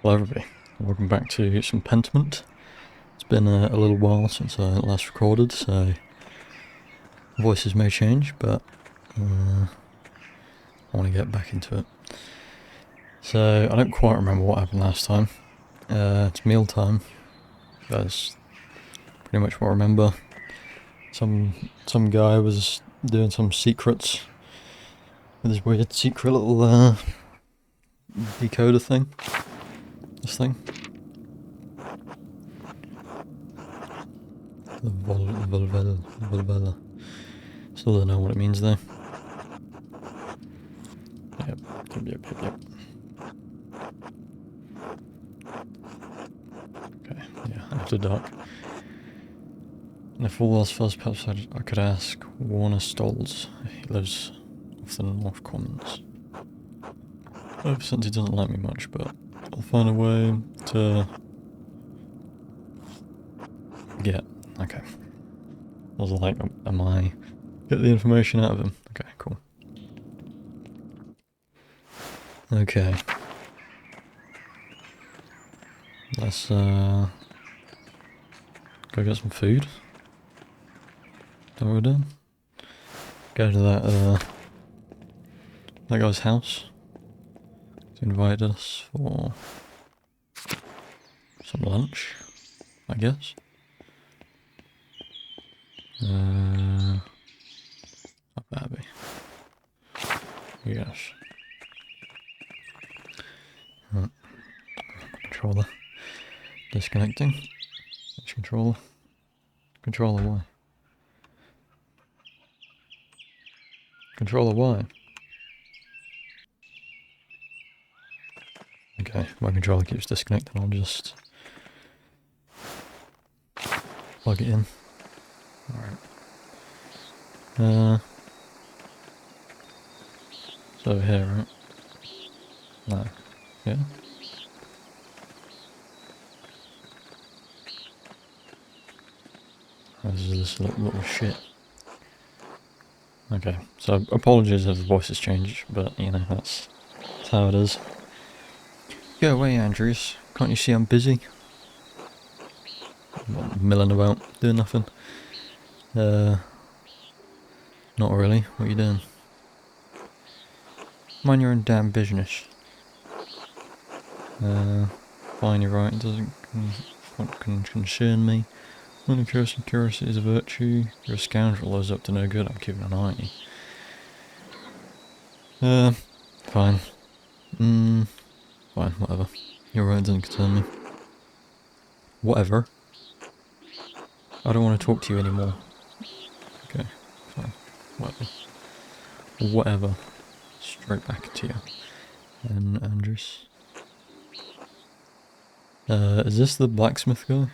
Hello everybody, welcome back to some Pentiment. It's been a little while since I last recorded, so voices may change, but I want to get back into it. So, I don't quite remember what happened last time. It's meal time. That's pretty much what I remember. Some guy was doing some secrets with his weird secret little decoder thing. This thing. The Volvella. Still don't know what it means though. Yep. Okay, yeah, after dark. And if all else fails, perhaps I could ask Warner Stolz. He lives off the North Commons. Since he doesn't like me much, but I'll find a way to get. Okay. I was like, am I get the information out of him? Okay, cool. Okay. Let's go get some food. Is that what we're doing? Go to that guy's house. He invited us for some lunch, I guess. Up Abbey. Yes. Right. Controller. Disconnecting. Which controller? Controller Y. Controller Y. Okay, my controller keeps disconnecting, I'll just plug it in. Alright. It's over here, right? No. Yeah? This is this little shit. Okay, so apologies if the voice has changed, but you know, that's how it is. Go away, Andrews. Can't you see I'm busy? I'm milling about, doing nothing. Not really. What are you doing? Mind your own damn business. Fine, you're right. It doesn't concern me. Only curiosity is a virtue. You're a scoundrel who's up to no good. I'm keeping an eye on you. Fine. Fine, whatever. You're right, it doesn't concern me. Whatever. I don't want to talk to you anymore. Okay, fine. Whatever. Whatever. Straight back to you. And Andrews. Is this the blacksmith guy?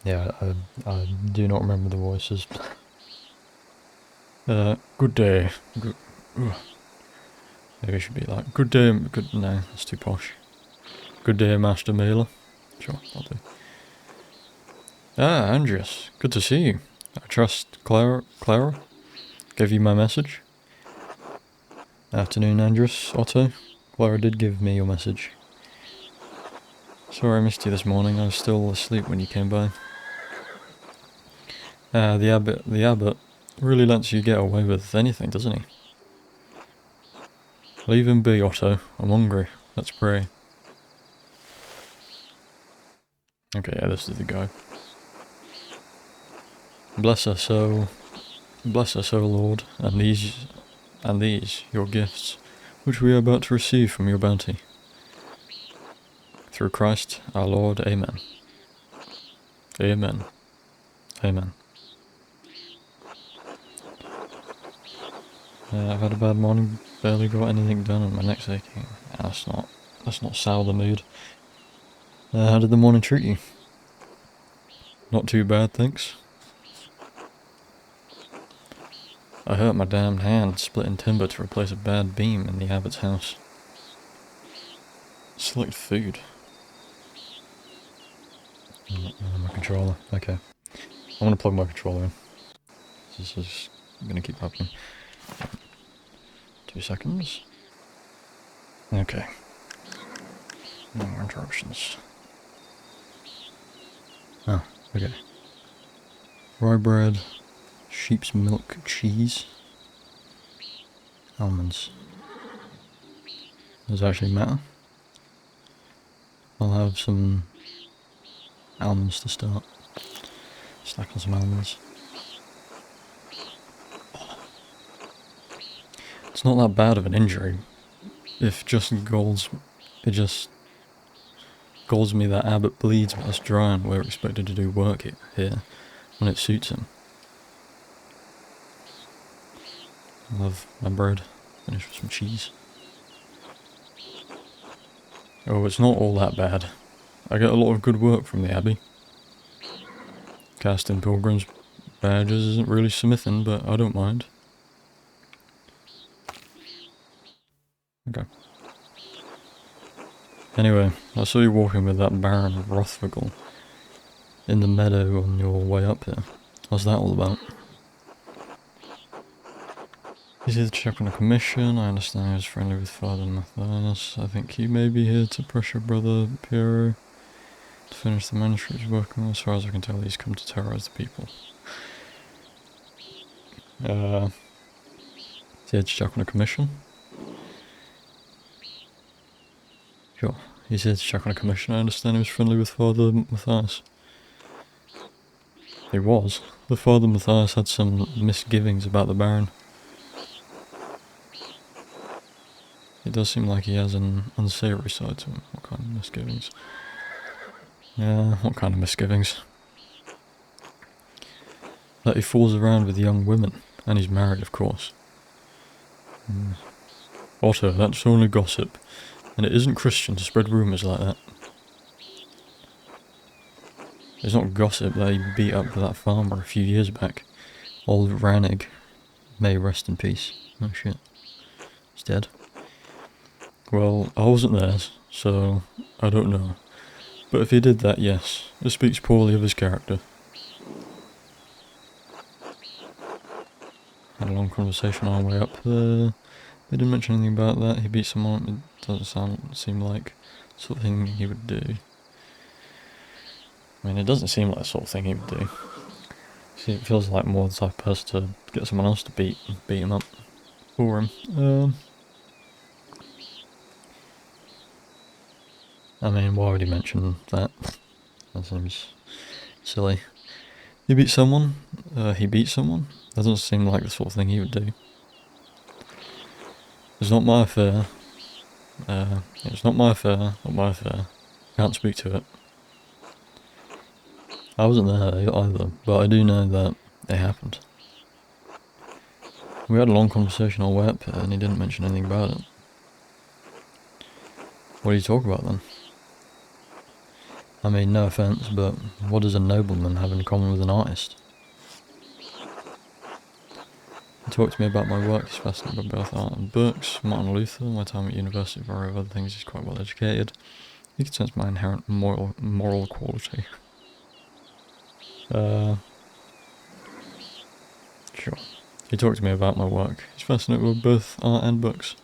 Yeah, I do not remember the voices. Good day. Good. Maybe it should be like, good day, no, that's too posh. Good day, Master Mailer. Sure, I'll do. Ah, Andreas, good to see you. I trust Clara gave you my message. Afternoon, Andreas, Otto. Clara did give me your message. Sorry I missed you this morning, I was still asleep when you came by. The abbot really lets you get away with anything, doesn't he? Leave him be, Otto. I'm hungry. Let's pray. Okay, yeah, this is the guy. Bless us, O Lord, and these, your gifts, which we are about to receive from your bounty. Through Christ our Lord, Amen. Amen. Amen. I've had a bad morning, barely got anything done, and my neck's aching. That's not sour the mood. How did the morning treat you? Not too bad, thanks. I hurt my damned hand splitting timber to replace a bad beam in the abbot's house. Select food. My controller. Okay. I'm gonna plug my controller in. This is gonna keep happening. 2 seconds. Okay. No more interruptions. Oh, okay. Rye bread, sheep's milk cheese, almonds. Does it actually matter? I'll have some almonds to start. Snack on some almonds. It's not that bad of an injury. If just it just galls me that Abbott bleeds while it's dry and we're expected to do work here when it suits him. I love my bread. Finish with some cheese. Oh, it's not all that bad. I get a lot of good work from the Abbey. Casting pilgrims' badges isn't really smithing, but I don't mind. Okay. Anyway, I saw you walking with that Baron of Rothvigel in the meadow on your way up here. What's that all about? He's here to check on a commission. I understand he was friendly with Father Matthias. I think he may be here to pressure Brother Piero to finish the manuscript he's working on. As far as I can tell, he's come to terrorize the people. He's here to check on a commission? Sure. He's here to check on a commission. I understand he was friendly with Father Matthias. He was. The Father Matthias had some misgivings about the Baron. It does seem like he has an unsavory side to him. What kind of misgivings? Yeah, what kind of misgivings? That he fools around with young women. And he's married, of course. Otto, that's only gossip. And it isn't Christian to spread rumours like that. It's not gossip that he beat up that farmer a few years back. Old Rannig. May rest in peace. Oh shit. He's dead. Well, I wasn't there, so I don't know. But if he did that, yes, it speaks poorly of his character. Had a long conversation on our way up there. They didn't mention anything about that. He beat someone. It doesn't seem like the sort of thing he would do. I mean, it doesn't seem like the sort of thing he would do. See, it feels like more the type of person to get someone else to beat him up for him. I mean, why would he mention that? That seems silly. He beat someone? He beat someone? That doesn't seem like the sort of thing he would do. It's not my affair. It's not my affair. Not my affair. Can't speak to it. I wasn't there either, but I do know that it happened. We had a long conversation on our way up here, and he didn't mention anything about it. What do you talk about then? I mean, no offence, but what does a nobleman have in common with an artist? He talked to me about my work. He's fascinated by both art and books. Martin Luther, my time at university, various other things. He's quite well educated. He can sense my inherent moral quality. Sure. He talked to me about my work. He's fascinated with both art and books.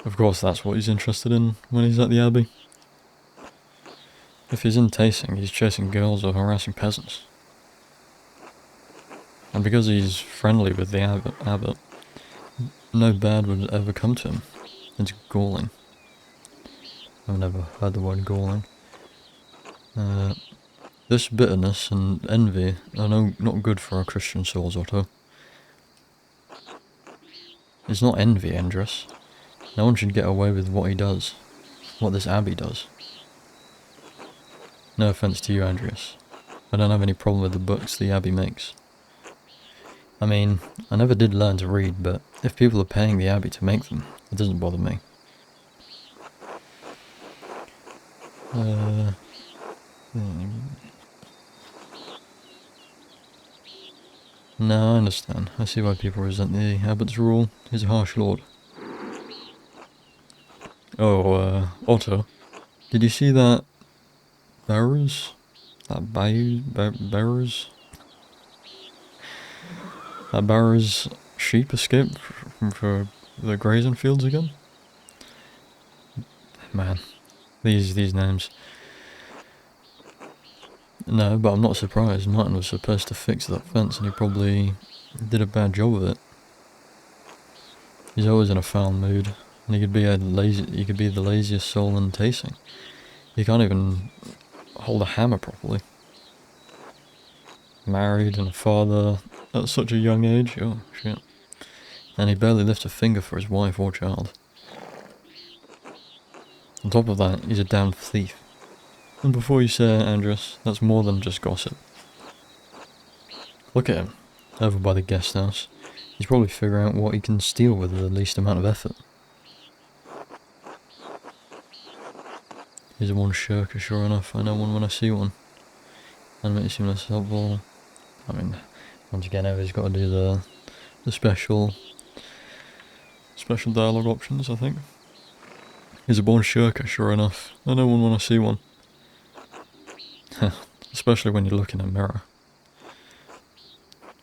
Of course, that's what he's interested in when he's at the Abbey. If he's in tasting, he's chasing girls or harassing peasants. And because he's friendly with the abbot, no bad would ever come to him. It's galling. I've never heard the word galling. This bitterness and envy are not good for our Christian souls, Otto. It's not envy, Andrus. No one should get away with what he does. What this Abbey does. No offence to you, Andreas. I don't have any problem with the books the Abbey makes. I mean, I never did learn to read, but if people are paying the Abbey to make them, it doesn't bother me. No, I understand. I see why people resent the Abbot's rule. He's a harsh lord. Oh, Otto, did you see that bearers? That bearers? That bearers sheep escaped from the grazing fields again? man. These names. No, but I'm not surprised. Martin was supposed to fix that fence and he probably did a bad job of it. He's always in a foul mood, and he could be the laziest soul in tasting. He can't even hold a hammer properly. Married and a father at such a young age. Oh shit. And he barely lifts a finger for his wife or child. On top of that, he's a damned thief. And before you say it, Andreas, that's more than just gossip. Look at him, over by the guest house. He's probably figuring out what he can steal with the least amount of effort. Here's one shirker, sure enough. I know one when I see one. And it makes him less helpful. I mean, once again, he's got to do the special dialogue options, I think. He's a born shirker, sure enough. I know one when I see one. Especially when you look in a mirror.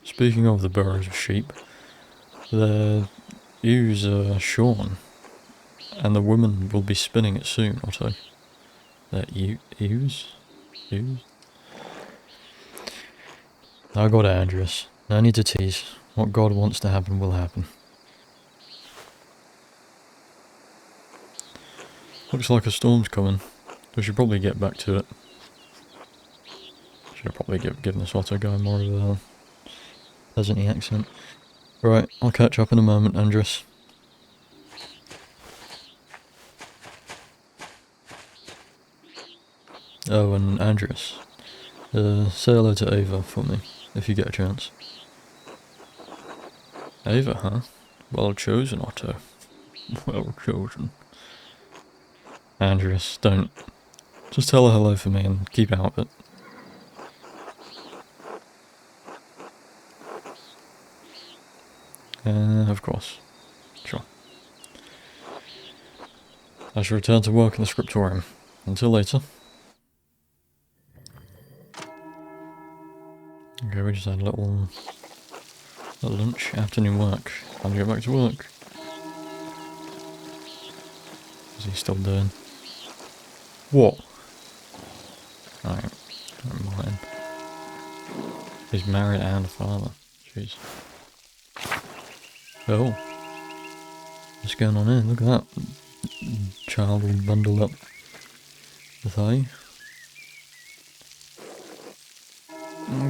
Speaking of the burrows of sheep, the ewes are shorn, and the woman will be spinning it soon, Otto. The ewes? Ewes? I got it, Andreas. No need to tease. What God wants to happen will happen. Looks like a storm's coming. We should probably get back to it. Should have probably given this Otto guy more of a peasant-y accent. Right, I'll catch up in a moment, Andreas. Oh, and Andreas, say hello to Ava for me, if you get a chance. Ava, huh? Well chosen, Otto. Well chosen. Andreas, don't. Just tell her hello for me and keep out of it. Of course. Sure. I shall return to work in the scriptorium. Until later. Okay, we just had a little lunch, afternoon work. Time to get back to work. What's he still doing? What? Alright, never mind. He's married and a father. Jeez. Oh. What's going on here? Look at that. Child all bundled up with hay.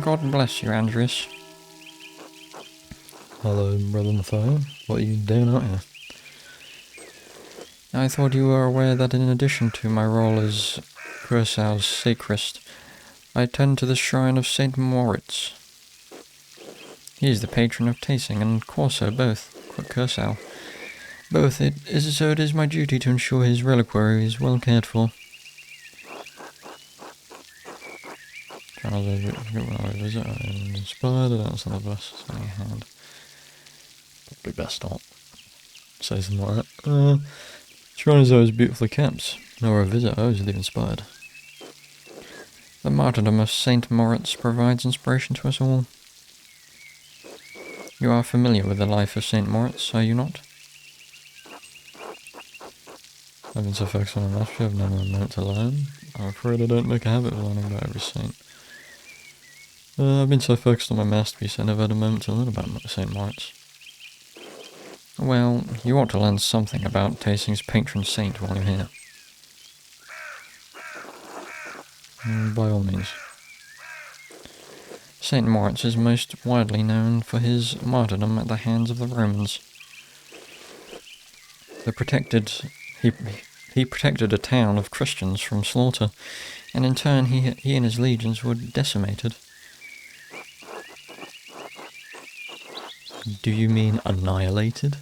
God bless you, Andreas. Hello, Brother Matthias. What are you doing out here? I thought you were aware that in addition to my role as Kursau's sacrist, I attend to the shrine of St. Moritz. He is the patron of tasting and Corso both, Kursau. Both, it is my duty to ensure his reliquary is well cared for. When I visit, I'm inspired, I don't send the best in your hand. Probably best not say something like that. Shrine is always beautifully kept, nor a visit always leave inspired. The martyrdom of St. Moritz provides inspiration to us all. You are familiar with the life of St. Moritz, are you not? I've been so focused on mastery, I've never meant to learn. I'm afraid I don't make a habit of learning about every saint. I've been so focused on my masterpiece, I never had a moment to learn about St. Moritz. Well, you ought to learn something about Tasting's patron saint while you're here. By all means. St. Moritz is most widely known for his martyrdom at the hands of the Romans. He protected a town of Christians from slaughter, and in turn he and his legions were decimated. Do you mean annihilated?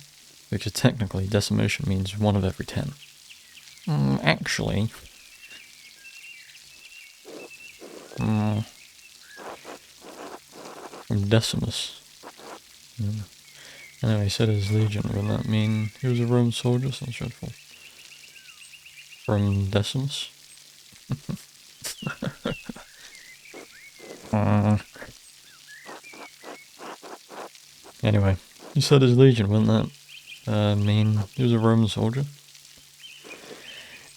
Because technically decimation means 1 of every 10. Actually... From Decimus. Yeah. Anyway, he said his legion, would that mean he was a Roman soldier? Sounds dreadful. From Decimus? Anyway, he said his legion, wouldn't that mean he was a Roman soldier?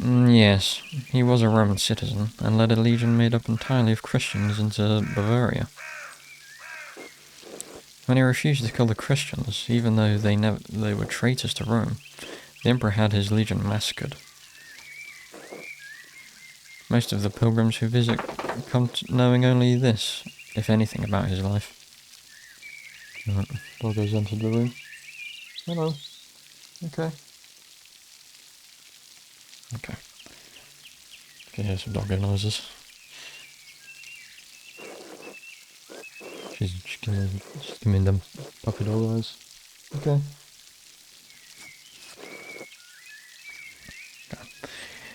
Yes, he was a Roman citizen and led a legion made up entirely of Christians into Bavaria. When he refused to kill the Christians, even though they were traitors to Rome, the emperor had his legion massacred. Most of the pilgrims who visit come knowing only this, if anything, about his life. Dog goes into the room. Hello. Okay. Okay. Can hear some doggo noises. She's giving them puppy dog eyes. Okay.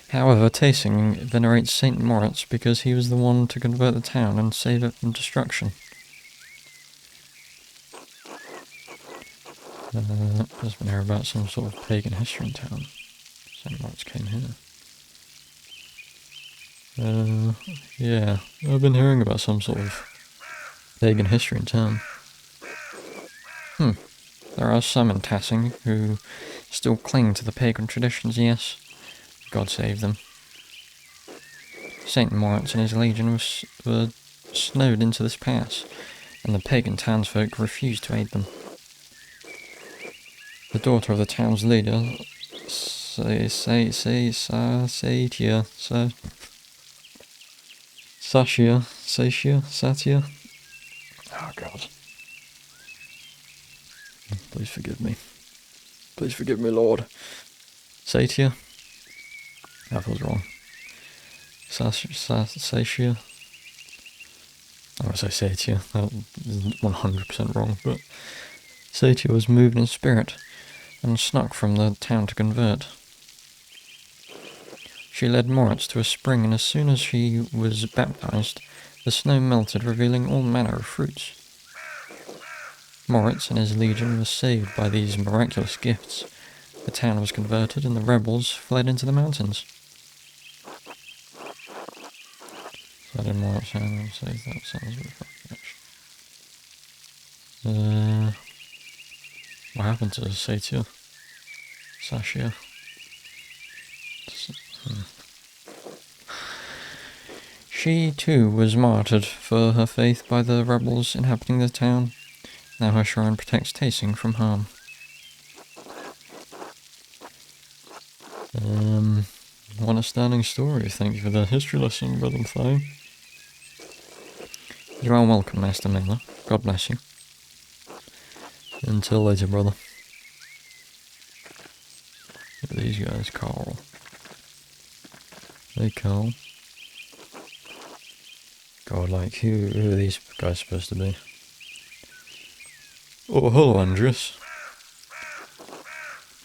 However, Tasing venerates Saint Moritz because he was the one to convert the town and save it from destruction. There's been here about some sort of pagan history in town. Saint Moritz came here. Yeah, I've been hearing about some sort of pagan history in town. There are some in Tassing who still cling to the pagan traditions, yes. God save them. Saint Moritz and his legion were snowed into this pass, and the pagan townsfolk refused to aid them. The daughter of the town's leader, Satya. Oh God. Please forgive me. Please forgive me, Lord. Satya? That was wrong. Satya? I would say Satya. That isn't 100% wrong, but Satya was moved in spirit and snuck from the town to convert. She led Moritz to a spring, and as soon as she was baptized, the snow melted, revealing all manner of fruits. Moritz and his legion were saved by these miraculous gifts. The town was converted, and the rebels fled into the mountains. So I didn't Moritz and say that sounds really fucking actually. What happened to Satya? Sashia? She, too, was martyred for her faith by the rebels inhabiting the town. Now her shrine protects Tasing from harm. What a stunning story. Thank you for the history lesson, Brother Matthew. You are welcome, Master Miller. God bless you. Until later, brother. Look at these guys, Carl. Hey, Carl. God, like, who are these guys supposed to be? Oh, hello, Andreas.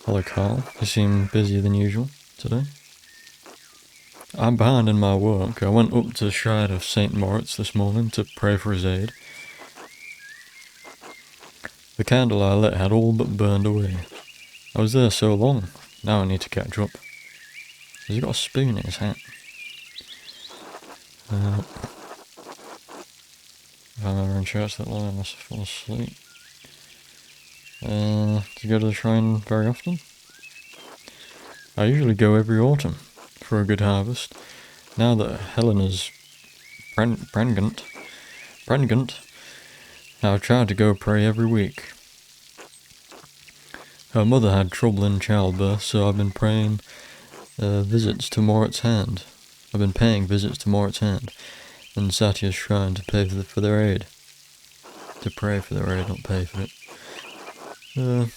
Hello, Carl. You seem busier than usual today. I'm behind in my work. I went up to the shrine of St. Moritz this morning to pray for his aid. The candle I lit had all but burned away. I was there so long. Now I need to catch up. Has he got a spoon in his hat? If I'm ever in church that long, I must fall asleep. Do you go to the shrine very often? I usually go every autumn for a good harvest. Now that Helena's pregnant, I've tried to go pray every week. Her mother had trouble in childbirth, so I've been paying visits to Moritz Hand. And Satya's shrine to pay for their aid. To pray for their aid, not pay for it. Give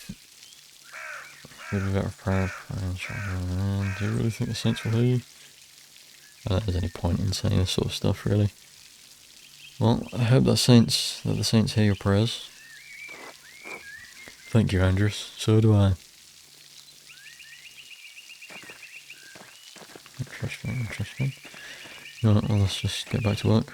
a bit of prayer. Do you really think the saints will hear you? I don't think there's any point in saying this sort of stuff, really. Well, I hope that the saints hear your prayers. Thank you, Andrews. So do I. Interesting. Well, let's just get back to work.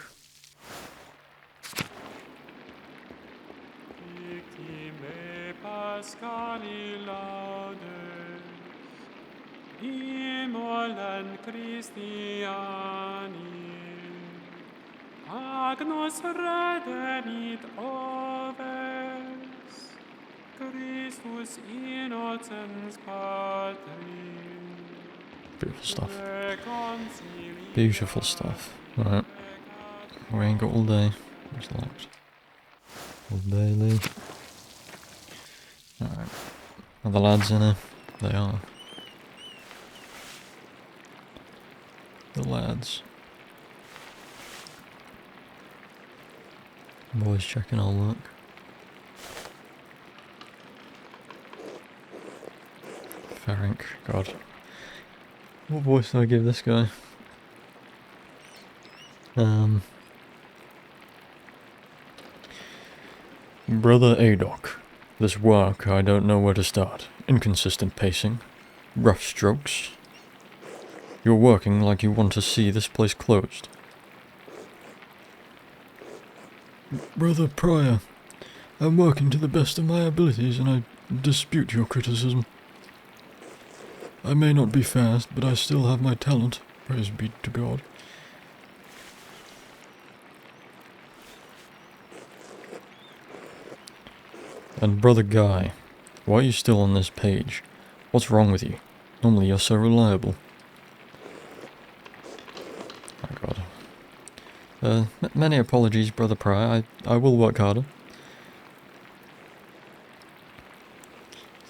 Agnus redemit oves, Christus innocens Patris. Beautiful stuff. Beautiful stuff. Alright. We ain't got all day. It's locked. Old Bailey. Alright. Are the lads in here? They are. The lads. Boys checking our work. Ferenc, God. What voice do I give this guy? Brother Adok. This work, I don't know where to start. Inconsistent pacing. Rough strokes. You're working like you want to see this place closed. Brother Prior, I'm working to the best of my abilities and I dispute your criticism. I may not be fast, but I still have my talent. Praise be to God. And Brother Guy, why are you still on this page? What's wrong with you? Normally you're so reliable. Oh God. Many apologies, Brother Prior. I will work harder.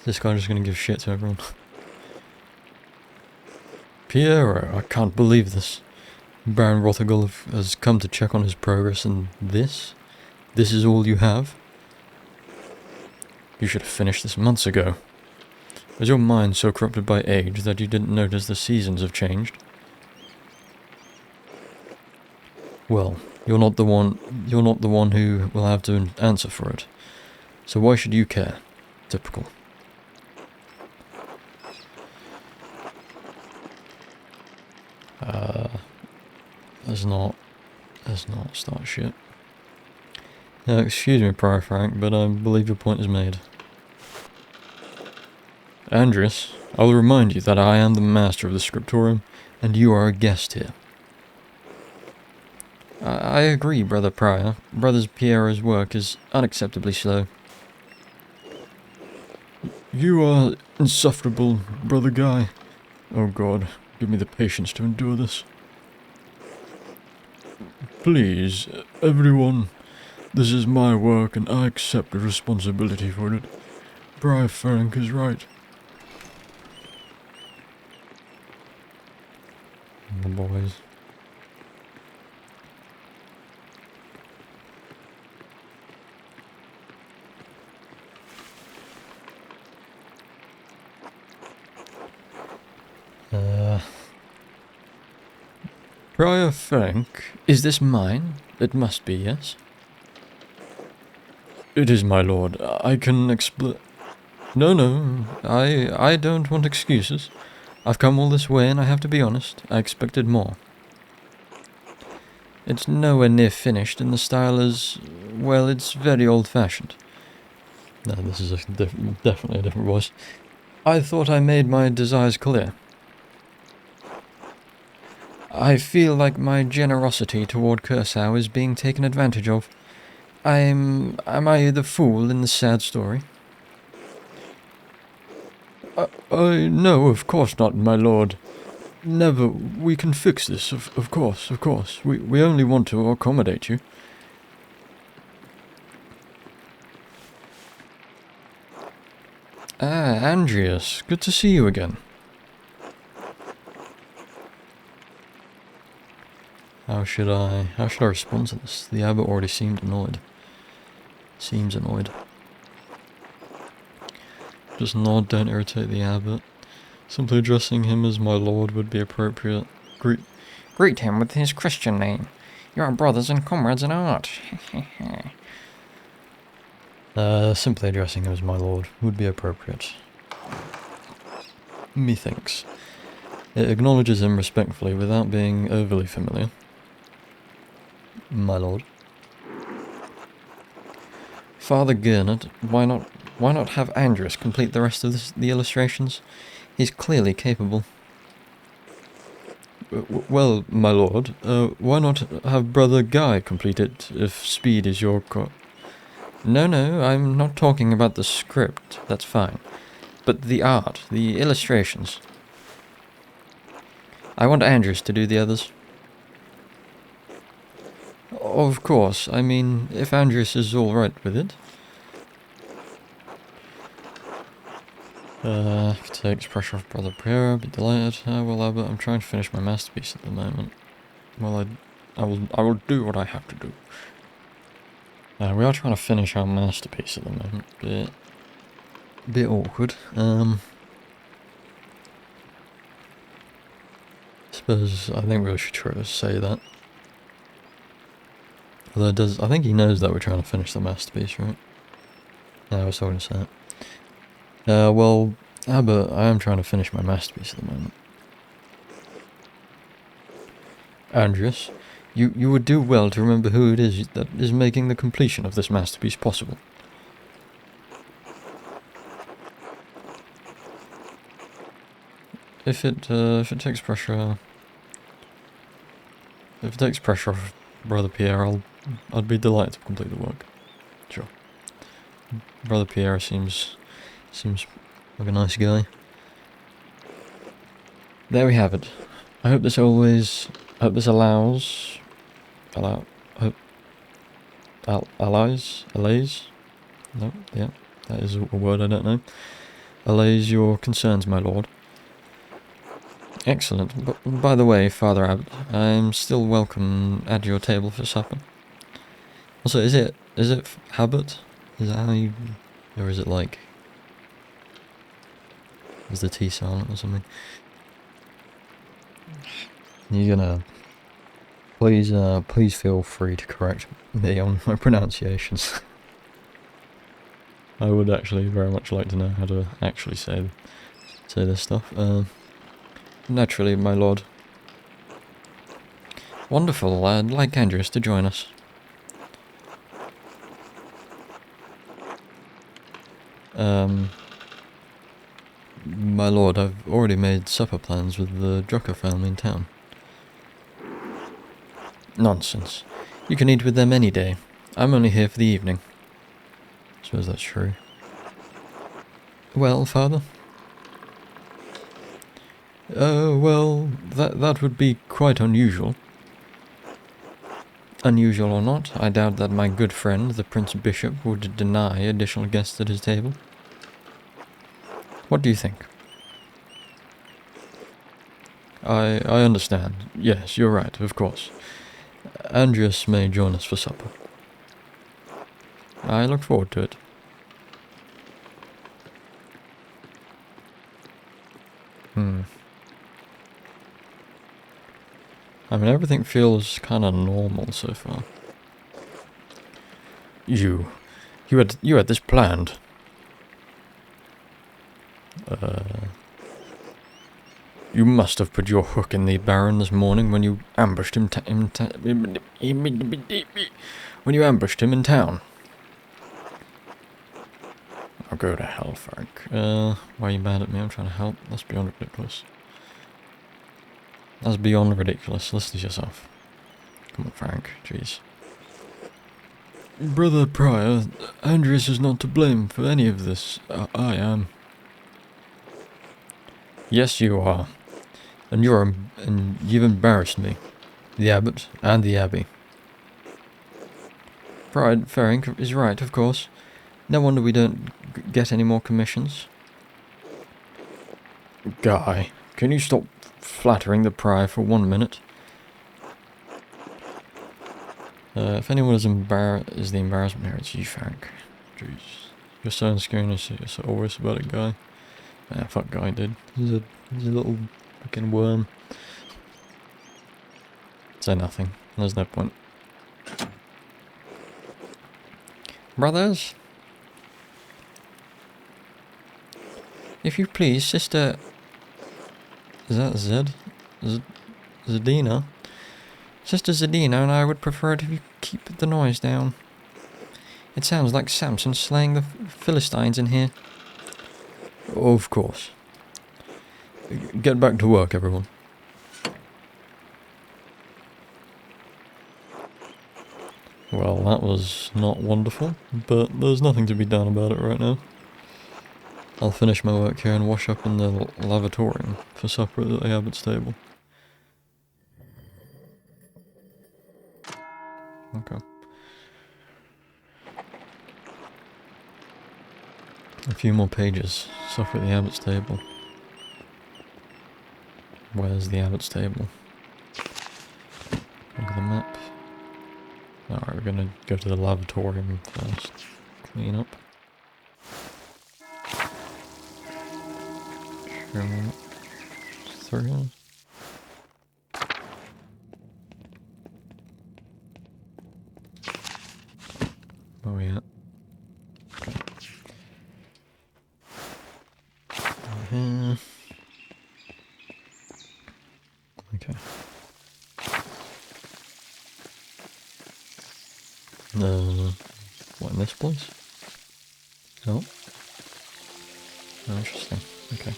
This guy just gonna give shit to everyone. Piero, I can't believe this. Baron Rothergul has come to check on his progress and this? This is all you have? You should have finished this months ago. Was your mind so corrupted by age that you didn't notice the seasons have changed? Well, you're not the one who will have to answer for it. So why should you care? Typical. Let's not start shit. Excuse me, Prior Frank, but I believe your point is made. Andreas, I will remind you that I am the master of the scriptorium, and you are a guest here. I agree, Brother Prior. Brother Piero's work is unacceptably slow. You are insufferable, Brother Guy. Oh God, give me the patience to endure this. Please, everyone, this is my work and I accept the responsibility for it. Prior Ferenc is right. The boys. Prior Ferenc, is this mine? It must be, yes? It is, my lord. I can explain. No, I don't want excuses. I've come all this way and I have to be honest. I expected more. It's nowhere near finished and the style is, well, it's very old-fashioned. No, this is definitely a different voice. I thought I made my desires clear. I feel like my generosity toward Curacao is being taken advantage of. Am I the fool in this sad story? No, of course not, my lord. Never. We can fix this, of course. We only want to accommodate you. Ah, Andreas, good to see you again. How should I respond to this? The abbot already seems annoyed. Just nod, don't irritate the abbot. Simply addressing him as my lord would be appropriate. Greet him with his Christian name. You are brothers and comrades in art. Simply addressing him as my lord would be appropriate. Methinks. It acknowledges him respectfully without being overly familiar. My lord. Father Gernot, why not have Andreas complete the rest of the illustrations? He's clearly capable. Well, my lord, why not have Brother Guy complete it, if speed is your No, I'm not talking about the script, that's fine. But the art, the illustrations. I want Andrews to do the others. Of course, I mean, if Andrews is alright with it. Takes pressure off Brother Priera, be delighted. Well, Albert, I'm trying to finish my masterpiece at the moment. Well, I will do what I have to do. We are trying to finish our masterpiece at the moment. Bit awkward. Suppose I think we should try to say that. Although I think he knows that we're trying to finish the masterpiece, right? Yeah, I was talking to say it. Well, Albert, I am trying to finish my masterpiece at the moment. Andreas, you would do well to remember who it is that is making the completion of this masterpiece possible. If it takes pressure off Brother Pierre, I'd be delighted to complete the work. Sure. Brother Pierre seems like a nice guy. There we have it. I hope this always allays. No, yeah, that is a word I don't know. Allays your concerns, my lord. Excellent. But by the way, Father Abbot, I'm still welcome at your table for supper. Also, is it Habit? Is that how you, or is it like, is the T silent or something? You're gonna please feel free to correct me on my pronunciations. I would actually very much like to know how to actually say this stuff. Naturally, my lord. Wonderful. I'd like Andreas to join us. My lord, I've already made supper plans with the Drucker family in town. Nonsense. You can eat with them any day. I'm only here for the evening. Suppose that's true. Well, father? Well, that would be quite unusual. Unusual or not, I doubt that my good friend, the Prince Bishop, would deny additional guests at his table. What do you think? I understand. Yes, you're right, of course. Andreas may join us for supper. I look forward to it. I mean, everything feels kind of normal so far. You had this planned. You must have put your hook in the Baron this morning when you ambushed him when you ambushed him in town. I'll go to hell, Frank. Why are you mad at me? I'm trying to help. That's beyond ridiculous. That's beyond ridiculous. Listen to yourself. Come on, Frank. Jeez. Brother Prior, Andreas is not to blame for any of this. I am. Yes, you are. And you've embarrassed me. The Abbot and the Abbey. Pride Ferenc is right, of course. No wonder we don't get any more commissions. Guy, can you stop flattering the Prior for 1 minute? If anyone is the embarrassment here, it's you, Frank. Jeez. You're so insecure, you're so always about it, Guy. Man, fuck Guy, dude. He's a little fucking worm. Say nothing. There's no point. Brothers? If you please, Sister... Is that Zed? Zadina? Sister Zadina and I would prefer it if you keep the noise down. It sounds like Samson slaying the Philistines in here. Of course. Get back to work, everyone. Well, that was not wonderful, but there's nothing to be done about it right now. I'll finish my work here and wash up in the lavatorium for supper at the Abbot's table. Okay. A few more pages. Stuff at the abbot's table. Where's the abbot's table? Look at the map. Alright, we're gonna go to the lavatorium first. Clean up. Sure. 3. Where are we at? Here. Okay. What, in this place? Oh. Oh, interesting. Okay.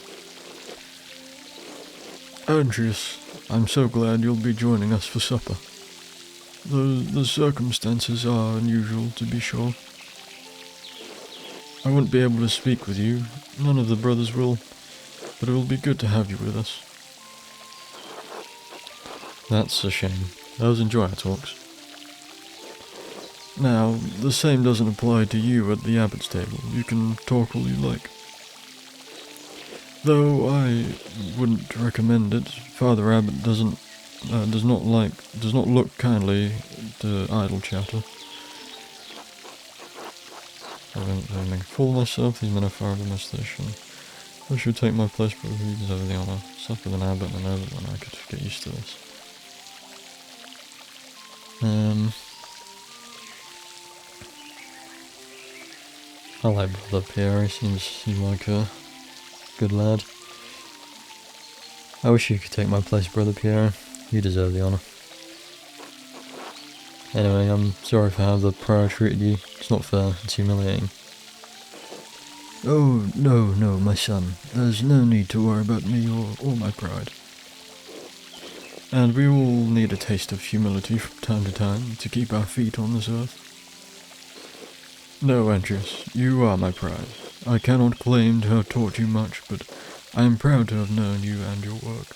Andreas, I'm so glad you'll be joining us for supper. The circumstances are unusual, to be sure. I won't be able to speak with you, none of the brothers will, but it will be good to have you with us. That's a shame. I always enjoy our talks. Now, the same doesn't apply to you at the abbot's table. You can talk all you like. Though I wouldn't recommend it. Father Abbot does not look kindly to idle chatter. I've been full myself, these men are far from my station. I should take my place, but who deserves the honour? Sup with an abbot and an overman, I could get used to this. I like Brother Pierre, he seems like a good lad. I wish you could take my place, Brother Pierre. You deserve the honour. Anyway, I'm sorry for how the prior treated you. It's not fair, it's humiliating. Oh, no, my son. There's no need to worry about me or my pride. And we all need a taste of humility from time to time to keep our feet on this earth. No, Andreas, you are my pride. I cannot claim to have taught you much, but I am proud to have known you and your work.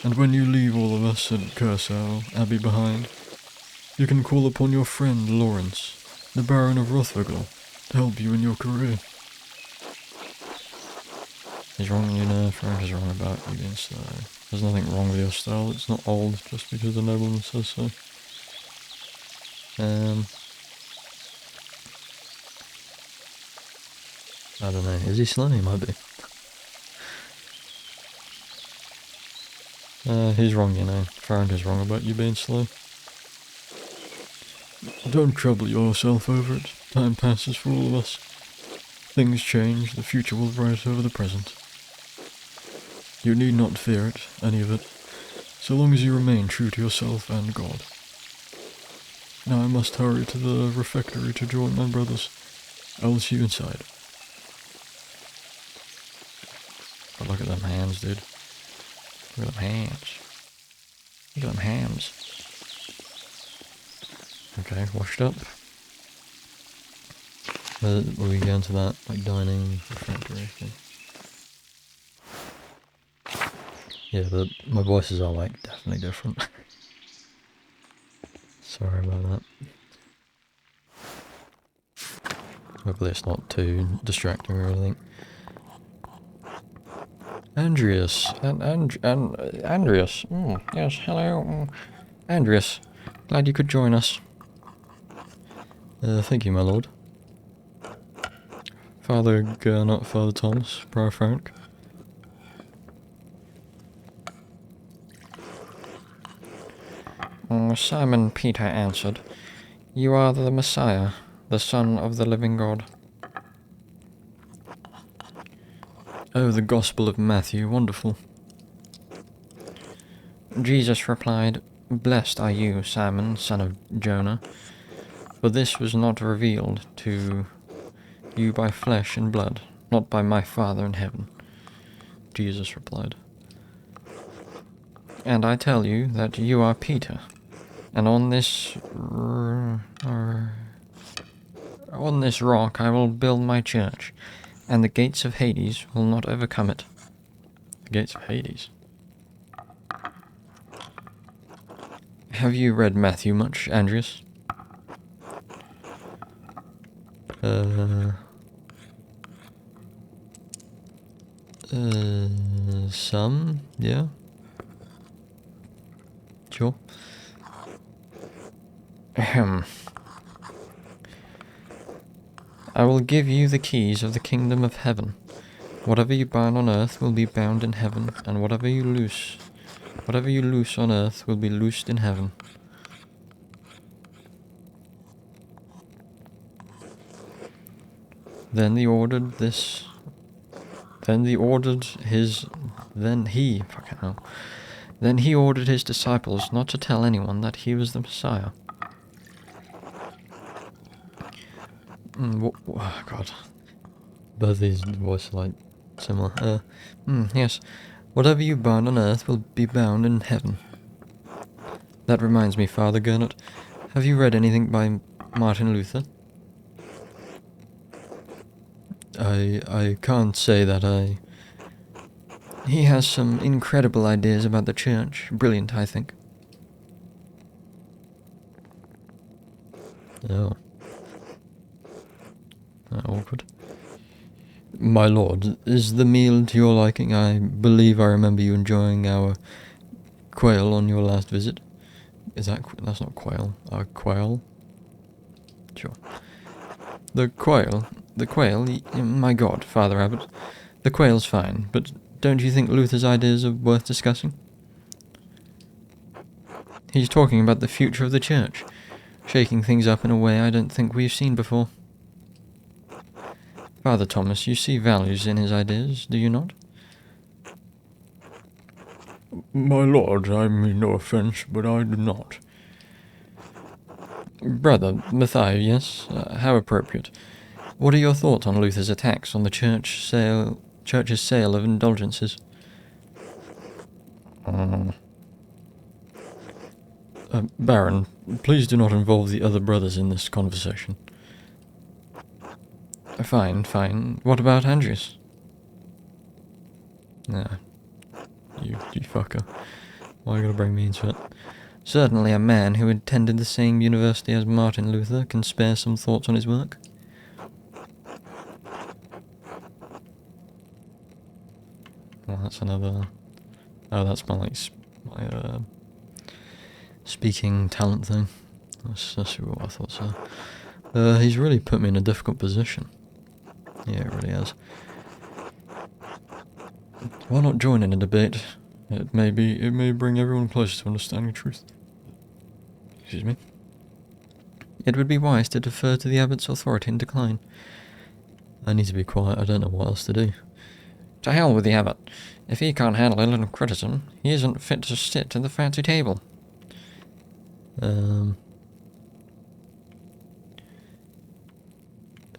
And when you leave all of us at Curacao Abbey behind, you can call upon your friend Lawrence, the Baron of Rothvigel, to help you in your career. He's wrong, you know, Frank is wrong about you being slow. There's nothing wrong with your style, it's not old just because the nobleman says so. I don't know, is he slow? He might be. He's wrong, you know. Farron is wrong about you being slow. Don't trouble yourself over it. Time passes for all of us. Things change, the future will rise over the present. You need not fear it, any of it, so long as you remain true to yourself and God. Now I must hurry to the refectory to join my brothers. I will see you inside. Oh, look at them hands, dude. Look at them hands. Look at them hands. Okay, washed up. Will we go into that, like, dining refectory thing? Yeah, but my voices are, like, definitely different. Sorry about that. Hopefully it's not too distracting or anything. Andreas, Andreas, yes, hello, Andreas, glad you could join us. Thank you, my lord. Father Gernot, Father Thomas, Prior Frank. Simon Peter answered, "You are the Messiah, the Son of the living God." Oh, the Gospel of Matthew, wonderful. Jesus replied, "Blessed are you, Simon, son of Jonah, for this was not revealed to you by flesh and blood, not by my Father in heaven." Jesus replied, "And I tell you that you are Peter, and on this rock I will build my church, and the gates of Hades will not overcome it." The gates of Hades? Have you read Matthew much, Andreas? Some, yeah. Sure. Ahem. I will give you the keys of the kingdom of heaven. Whatever you bind on earth will be bound in heaven, and whatever you loose on earth will be loosed in heaven. Then he ordered his disciples not to tell anyone that he was the Messiah. God. Both these voices are like similar. Yes. Whatever you bind on earth will be bound in heaven. That reminds me, Father Gernot, have you read anything by Martin Luther? I can't say that He has some incredible ideas about the church. Brilliant, I think. Oh. Awkward. My lord, is the meal to your liking? I believe I remember you enjoying our quail on your last visit. That's not quail. Quail? Sure. The quail, my god, Father Abbot. The quail's fine, but don't you think Luther's ideas are worth discussing? He's talking about the future of the church, shaking things up in a way I don't think we've seen before. Father Thomas, you see values in his ideas, do you not? My lord, I mean no offence, but I do not. Brother, Matthias, yes? How appropriate. What are your thoughts on Luther's attacks on the church's sale of indulgences? Baron, please do not involve the other brothers in this conversation. Fine. What about Andreas? Nah. You fucker. Why are you gonna bring me into it? Certainly a man who attended the same university as Martin Luther can spare some thoughts on his work. Well, that's another... Oh, that's my speaking talent thing. That's what I thought so. He's really put me in a difficult position. Yeah, it really has. Why not join in a debate? It may bring everyone closer to understanding truth. Excuse me. It would be wise to defer to the abbot's authority and decline. I need to be quiet, I don't know what else to do. To hell with the abbot. If he can't handle a little criticism, he isn't fit to sit at the fancy table.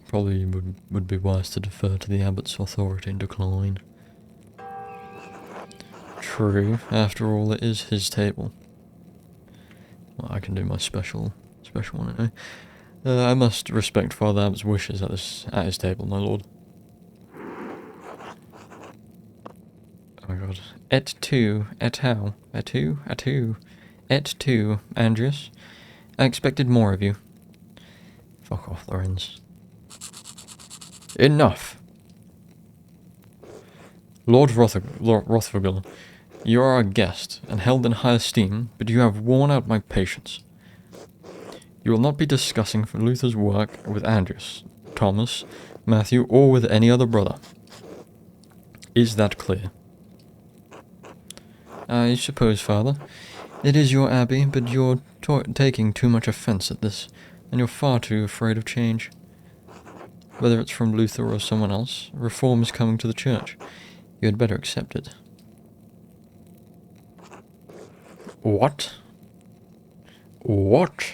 Probably would be wise to defer to the abbot's authority and decline. True, after all, it is his table. Well, I can do my special one anyway. I must respect Father Abbot's wishes at his table, my lord. Oh my god. Et tu, et how? Et tu, Andreas. I expected more of you. Fuck off, Lorenz. Enough! Lord Rothvogel, you are a guest, and held in high esteem, but you have worn out my patience. You will not be discussing Luther's work with Andreas, Thomas, Matthew, or with any other brother. Is that clear? I suppose, Father. It is your abbey, but you're taking too much offence at this, and you're far too afraid of change. Whether it's from Luther or someone else, reform is coming to the church. You had better accept it. What? What?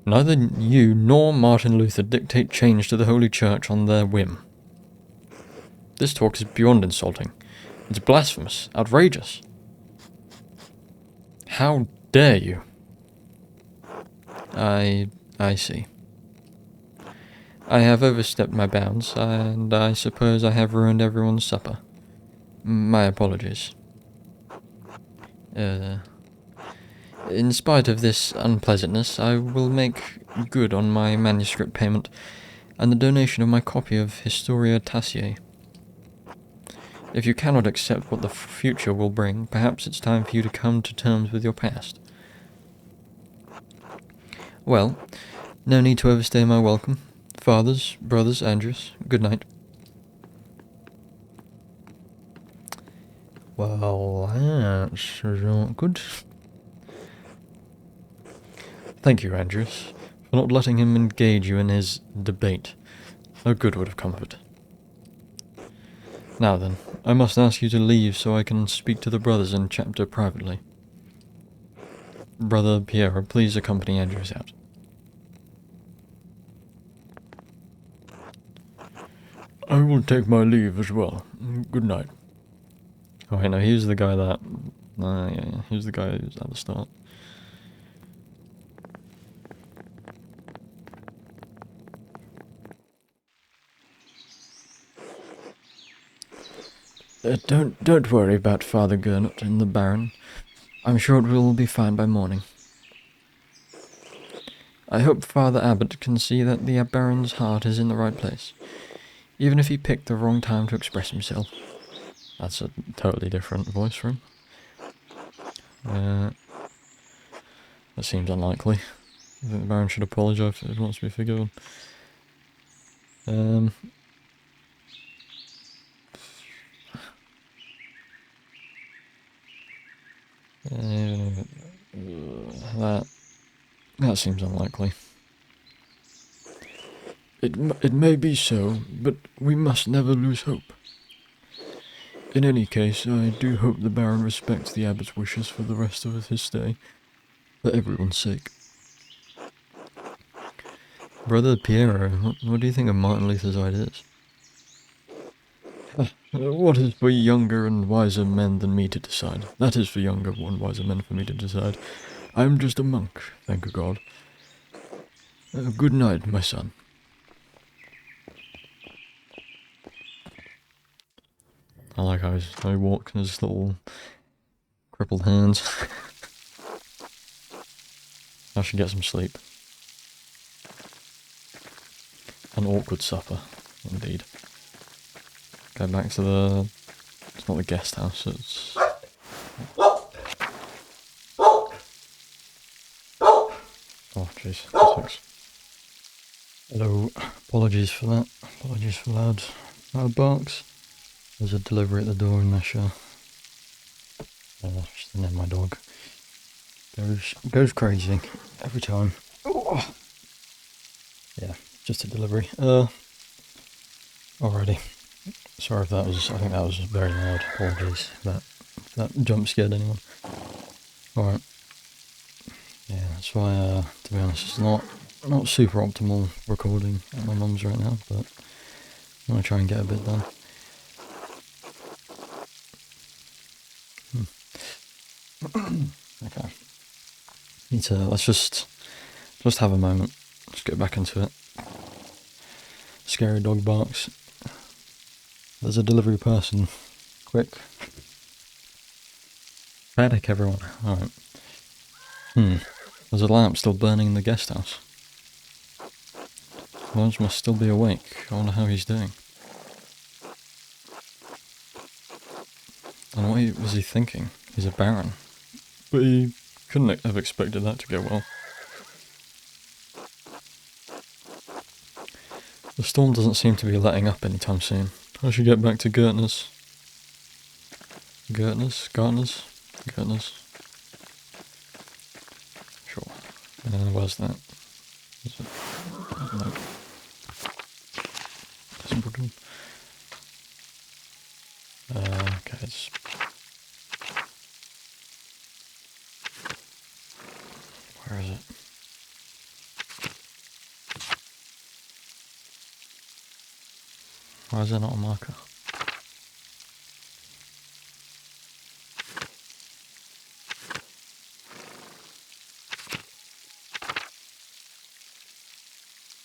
Neither you nor Martin Luther dictate change to the Holy Church on their whim. This talk is beyond insulting. It's blasphemous, outrageous. How dare you? I see. I have overstepped my bounds, and I suppose I have ruined everyone's supper. My apologies. In spite of this unpleasantness, I will make good on my manuscript payment and the donation of my copy of Historia Taciae. If you cannot accept what the future will bring, perhaps it's time for you to come to terms with your past. Well, no need to overstay my welcome. Fathers, brothers, Andrews, good night. Well, that's not good. Thank you, Andrews, for not letting him engage you in his debate. No good would have come of it. Now then, I must ask you to leave so I can speak to the brothers in chapter privately. Brother Piero, please accompany Andrews out. I will take my leave as well. Good night. Oh, wait, no, he was the guy that... yeah, he was the guy who was at the start. Don't worry about Father Gernot and the Baron. I'm sure it will be fine by morning. I hope Father Abbot can see that the Baron's heart is in the right place, even if he picked the wrong time to express himself. That's a totally different voice from him. That seems unlikely. I think the Baron should apologise if he wants to be forgiven. That seems unlikely. It may be so, but we must never lose hope. In any case, I do hope the Baron respects the Abbot's wishes for the rest of his stay, for everyone's sake. Brother Piero, what do you think of Martin Luther's ideas? What is for younger and wiser men than me to decide? That is for younger and wiser men for me to decide. I am just a monk, thank God. Good night, my son. I like how he walks in his little crippled hands. I should get some sleep. An awkward supper, indeed. Go back to the... It's not the guest house, it's... Oh, jeez. Hello. Apologies for that. Apologies for loud barks. There's a delivery at the door in the show. Just the name of my dog. Goes crazy every time. Oh. Yeah, just a delivery. Alrighty. Sorry if that was, I think that was very loud. Apologies if that jump scared anyone. Alright. Yeah, that's why, to be honest, it's not super optimal recording at my mum's right now, but I'm going to try and get a bit done. Okay. Let's just have a moment. Let's get back into it. Scary dog barks. There's a delivery person. Quick. Panic, everyone. Alright. There's a lamp still burning in the guest house. Lawrence must still be awake. I wonder how he's doing. And what was he thinking? He's a baron. But he couldn't have expected that to go well. The storm doesn't seem to be letting up anytime soon. I should get back to Gertner's. Gertner's? Sure. Where's that? Is it? No. Okay, it's... Where is it? Why is there not a marker?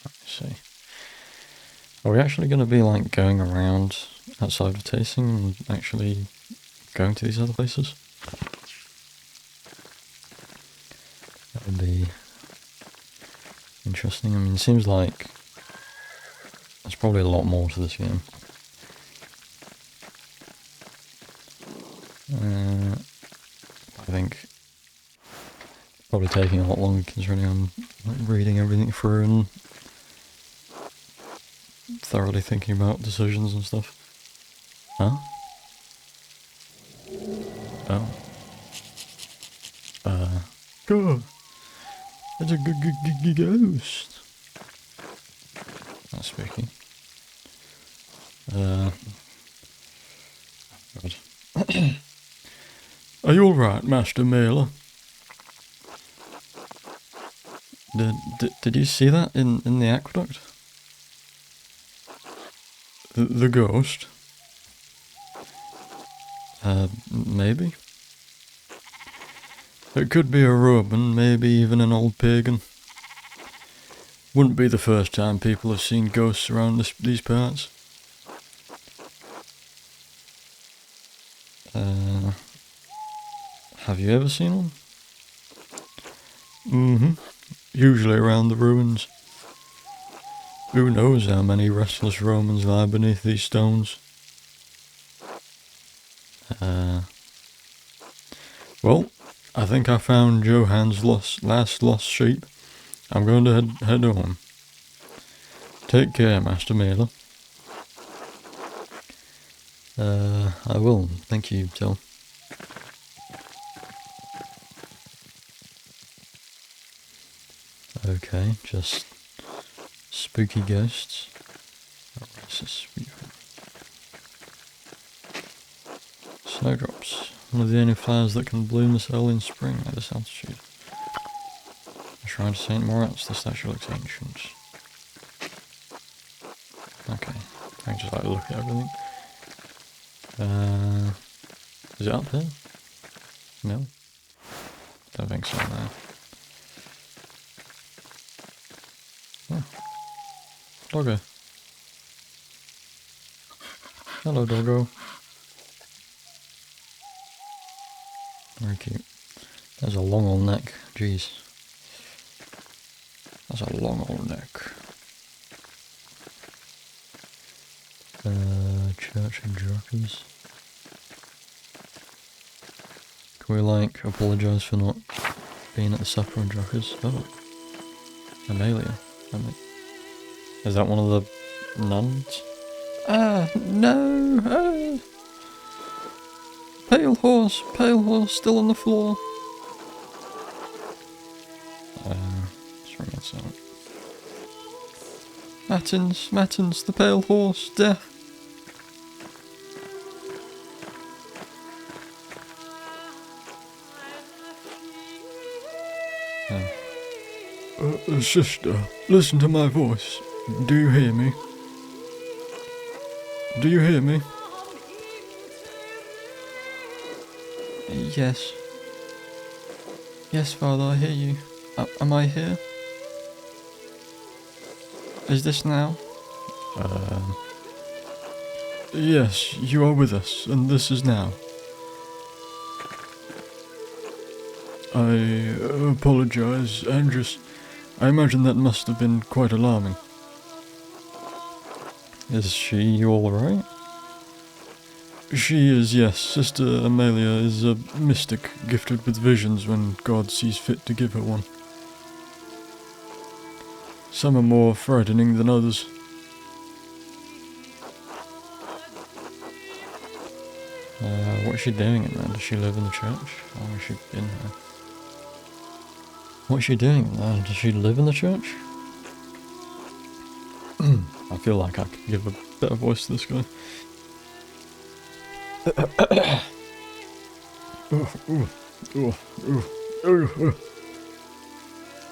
Let's see. Are we actually going to be like going around outside of tasting and actually going to these other places? would be interesting. I mean, it seems like there's probably a lot more to this game. I think probably taking a lot longer considering I'm reading everything through and thoroughly thinking about decisions and stuff. Huh? Oh. God. It's a ghost. That's spooky. God. Are you alright, Master Mailer? Did you see that in the aqueduct? The ghost? Maybe? It could be a Roman, maybe even an old pagan. Wouldn't be the first time people have seen ghosts around these parts. Have you ever seen one? Mm-hmm. Usually around the ruins. Who knows how many restless Romans lie beneath these stones? Well, I think I found Johann's last lost sheep. I'm going to head home. Take care, Master Mailer. I will. Thank you, Till. Okay, just spooky ghosts. Snowdrops. One of the only flowers that can bloom this early in spring at this altitude. The shrine to St. Moritz, the statue looks ancient. Okay, I can just like look at everything. Is it up there? No? Don't think so, no. Oh. Doggo. Hello, doggo. Very cute. There's a long old neck. Jeez. That's a long old neck. Church of Druckers. Can we like apologise for not being at the supper of Druckers? Oh. Amelia. Is that one of the nuns? Ah, no! Ah. Pale horse, still on the floor. Let's ring that sound. Matins, the pale horse, death. Sister, listen to my voice. Do you hear me? Do you hear me? Yes. Yes, Father, I hear you. Am I here? Is this now? Yes, you are with us, and this is now. I apologize, Andrus. I imagine that must have been quite alarming. Is she alright? She is, yes. Sister Amelia is a mystic gifted with visions when God sees fit to give her one. Some are more frightening than others. What's she doing in there? Does she live in the church? Or has she been here? What's she doing in there? Does she live in the church? I feel like I could give a better voice to this guy.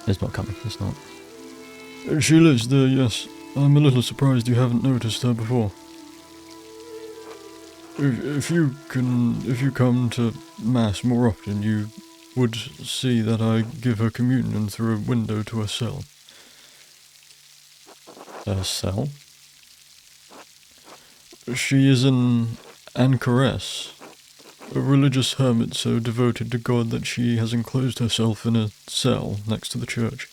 It's not coming, it's not. She lives there, yes. I'm a little surprised you haven't noticed her before. If you come to Mass more often, you would see that I give her communion through a window to her cell. Her cell? She is an anchoress. A religious hermit so devoted to God that she has enclosed herself in a cell next to the church.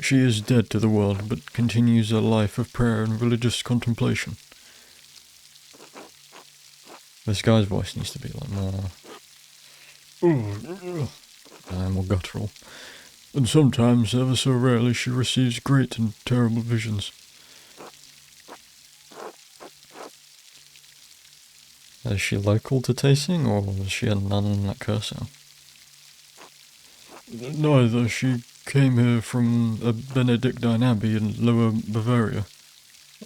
She is dead to the world, but continues a life of prayer and religious contemplation. This guy's voice needs to be like more guttural. And sometimes, ever so rarely, she receives great and terrible visions. Is she local to Tasing, or was she a nun at Curacao? Neither. She came here from a Benedictine abbey in Lower Bavaria,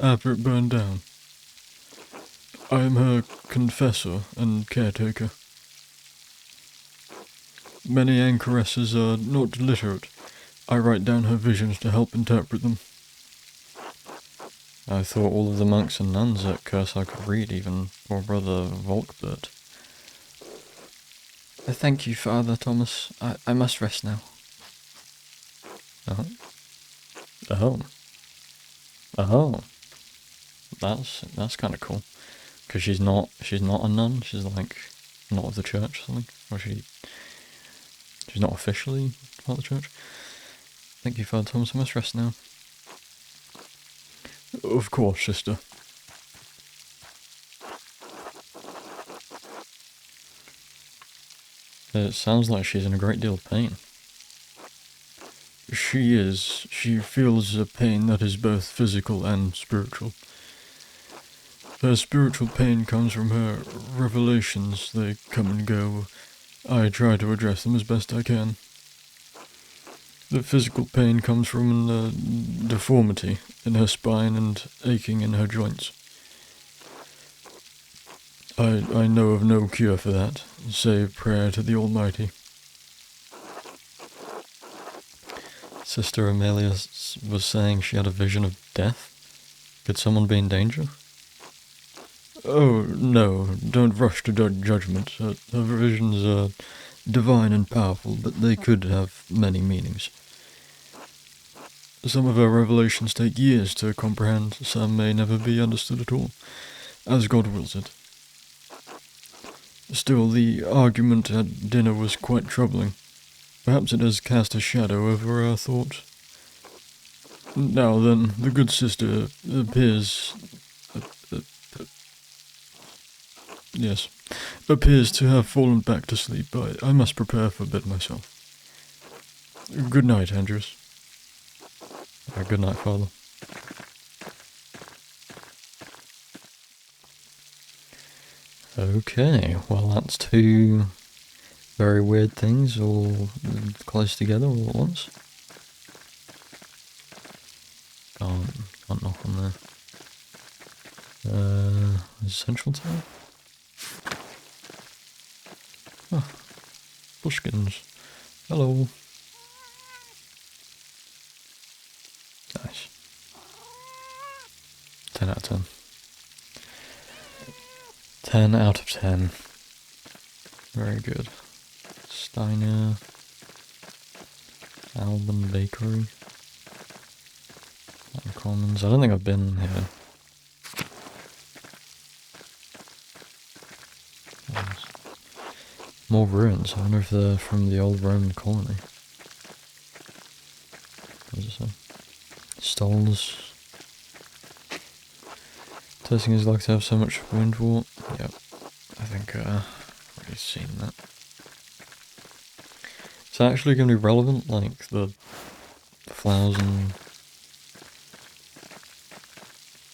after it burned down. I am her confessor and caretaker. Many anchoresses are not literate. I write down her visions to help interpret them. I thought all of the monks and nuns at Curacao could read, even poor brother Volkbert. Thank you, Father Thomas. I must rest now. Oh. Oh. That's kind of cool. Because she's not a nun. She's like not of the church or something. Or she's not officially part of the church. Thank you, Father Thomas. I must rest now. Of course, sister. It sounds like she's in a great deal of pain. She is. She feels a pain that is both physical and spiritual. Her spiritual pain comes from her revelations. They come and go. I try to address them as best I can. The physical pain comes from a deformity in her spine and aching in her joints. I know of no cure for that, save prayer to the Almighty. Sister Amelia was saying she had a vision of death. Could someone be in danger? Oh, no, don't rush to judgment. Her visions are divine and powerful, but they could have many meanings. Some of her revelations take years to comprehend, some may never be understood at all, as God wills it. Still, the argument at dinner was quite troubling. Perhaps it has cast a shadow over our thoughts. Now then, the good sister appears to have fallen back to sleep. I must prepare for bed myself. Good night, Andrews. Good night, Father. Okay, well that's two very weird things all close together all at once. Can't knock on there. Essential Tower? Oh, Bushkins. Hello. Nice. 10 out of 10. 10 out of 10. Very good. Steiner. Alban Bakery. Commons. I don't think I've been here. More ruins. I wonder if they're from the old Roman colony. What does it say? Stalls. Testing is like to have so much wind warp. Yep. I think I've already seen that. Is that actually going to be relevant? Like the flowers and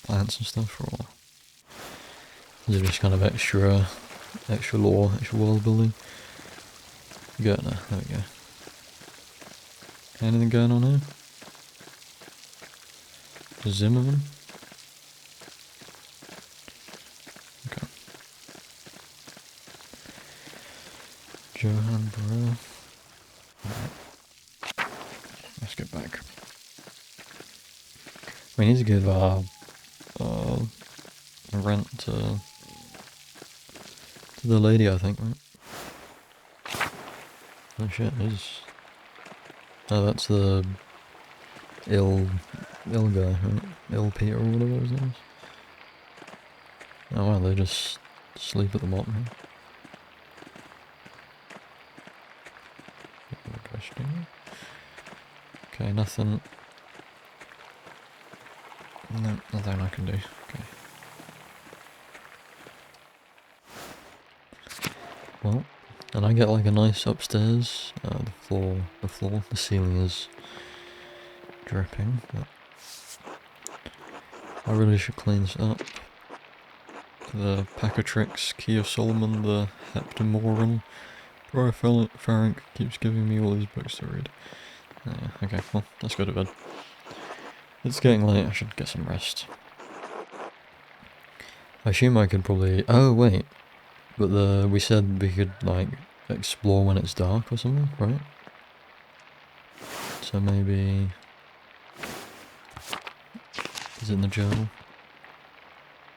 plants and stuff, or is it just kind of extra lore, extra world building? There we go. Anything going on here? Zimmerman? Okay. Johann Burrell. Right. Let's get back. We need to give rent to the lady, I think, right? Oh shit, oh, that's the ill guy, right? Ill Peter or whatever his name is. Oh wow, they just Sleep at the bottom here. Okay, nothing. No, nothing I can do. Okay. Well, and I get like a nice upstairs. The ceiling is dripping, but I really should clean this up. The Pack of Tricks, Key of Solomon, the Heptamoran. Bro, Ferenc keeps giving me all these books to read. Okay, well, let's go to bed. It's getting late, I should get some rest. I assume I could probably... Oh, wait. But we said we could, like, explore when it's dark or something, right? So maybe... Is it in the journal?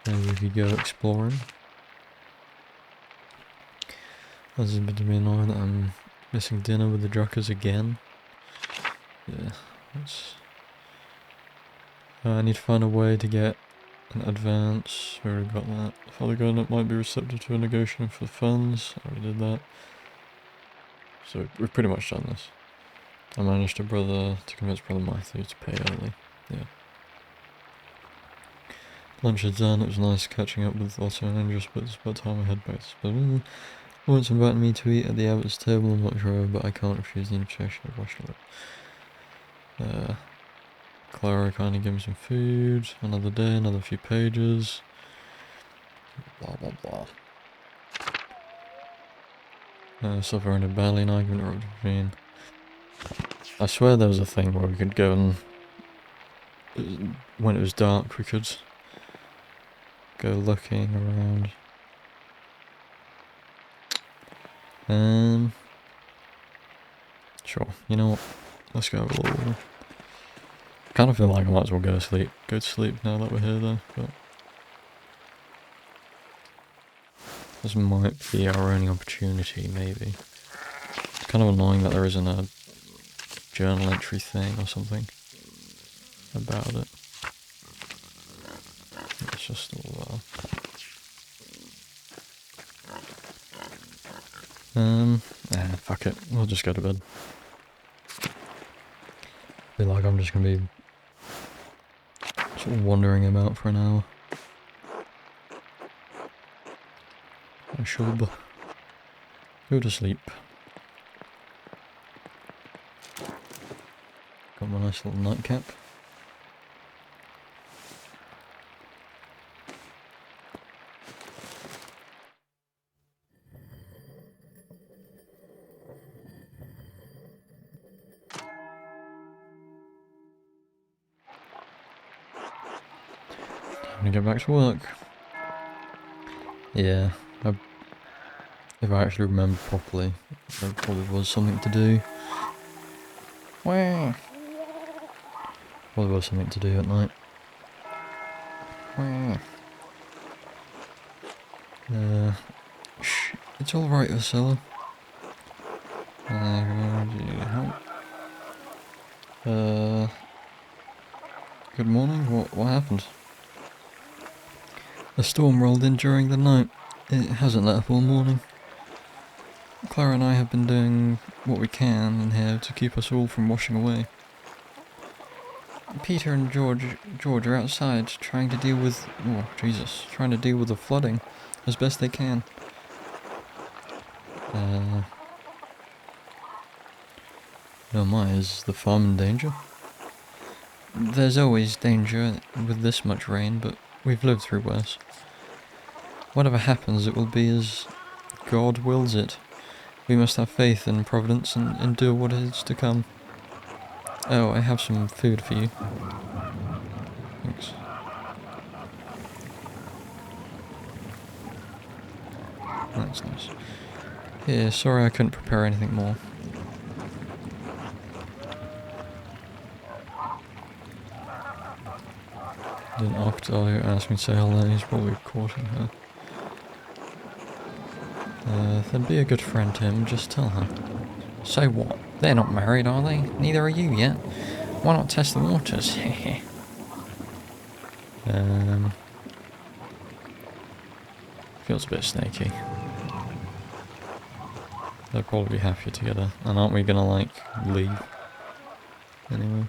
Maybe we could go exploring. This is a bit to be annoying that I'm missing dinner with the Druckers again. Yeah, that's... I need to find a way to get an advance. We already got that. Father Garnet might be receptive to a negotiation for the funds. I already did that. So we've pretty much done this. I managed to convince Brother Matthew to pay early. Yeah. Lunch is done. It was nice catching up with Otto and Andrews, but it's about time I head back to Spain. Lawrence invited me to eat at the Abbot's table. I'm not sure, but I can't refuse the invitation. I've watched it. Clara kindly gave me some food. Another day, another few pages. Blah blah blah. Suffer in a battling argument or between. I swear there was a thing where we could go and when it was dark we could go looking around. Sure. You know what? Let's go have a little. Kind of feel like I might as well go to sleep. Go to sleep now that we're here, though. But this might be our only opportunity, maybe. It's kind of annoying that there isn't a journal entry thing or something about it. It's just all fuck it. We'll just go to bed. Feel like I'm just gonna be sort of wandering about for an hour. I should go to sleep. Got my nice little nightcap. Time to get back to work. Yeah, if I actually remember properly, there probably was something to do. Wah. Probably was something to do at night. Wah. Shh, it's alright, Ursula. Good morning, what happened? A storm rolled in during the night. It hasn't let up all morning. Clara and I have been doing what we can in here to keep us all from washing away. Peter and George are outside trying to deal with the flooding as best they can. Oh my, is the farm in danger? There's always danger with this much rain, but we've lived through worse. Whatever happens, it will be as God wills it. We must have faith in Providence and endure what is to come. Oh, I have some food for you. Thanks. That's nice. Yeah, sorry I couldn't prepare anything more. Didn't Octo ask me to say hello? He's probably courting her. Then be a good friend to him, just tell her. So what? They're not married, are they? Neither are you yet. Why not test the waters? Feels a bit snaky. They'll probably be happier together. And aren't we gonna, like, leave? Anyway.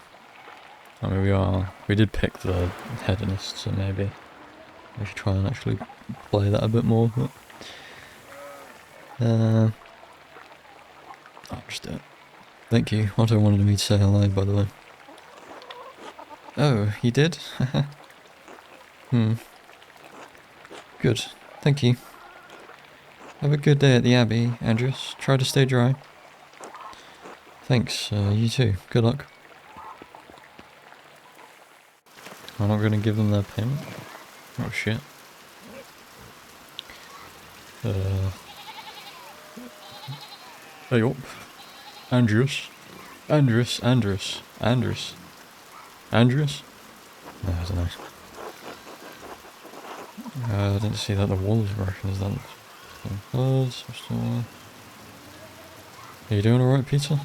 I mean, we did pick the hedonist, so maybe we should try and actually play that a bit more, but... I'll just do it. Thank you. Otto wanted me to say hello, by the way. Oh, he did? Good. Thank you. Have a good day at the Abbey, Andreas. Try to stay dry. Thanks, you too. Good luck. I'm not going to give them their payment? Oh shit. Hey up. Andreas? Andreas? No, I don't know. I didn't see that the walls were broken, is that... Are you doing alright, Peter?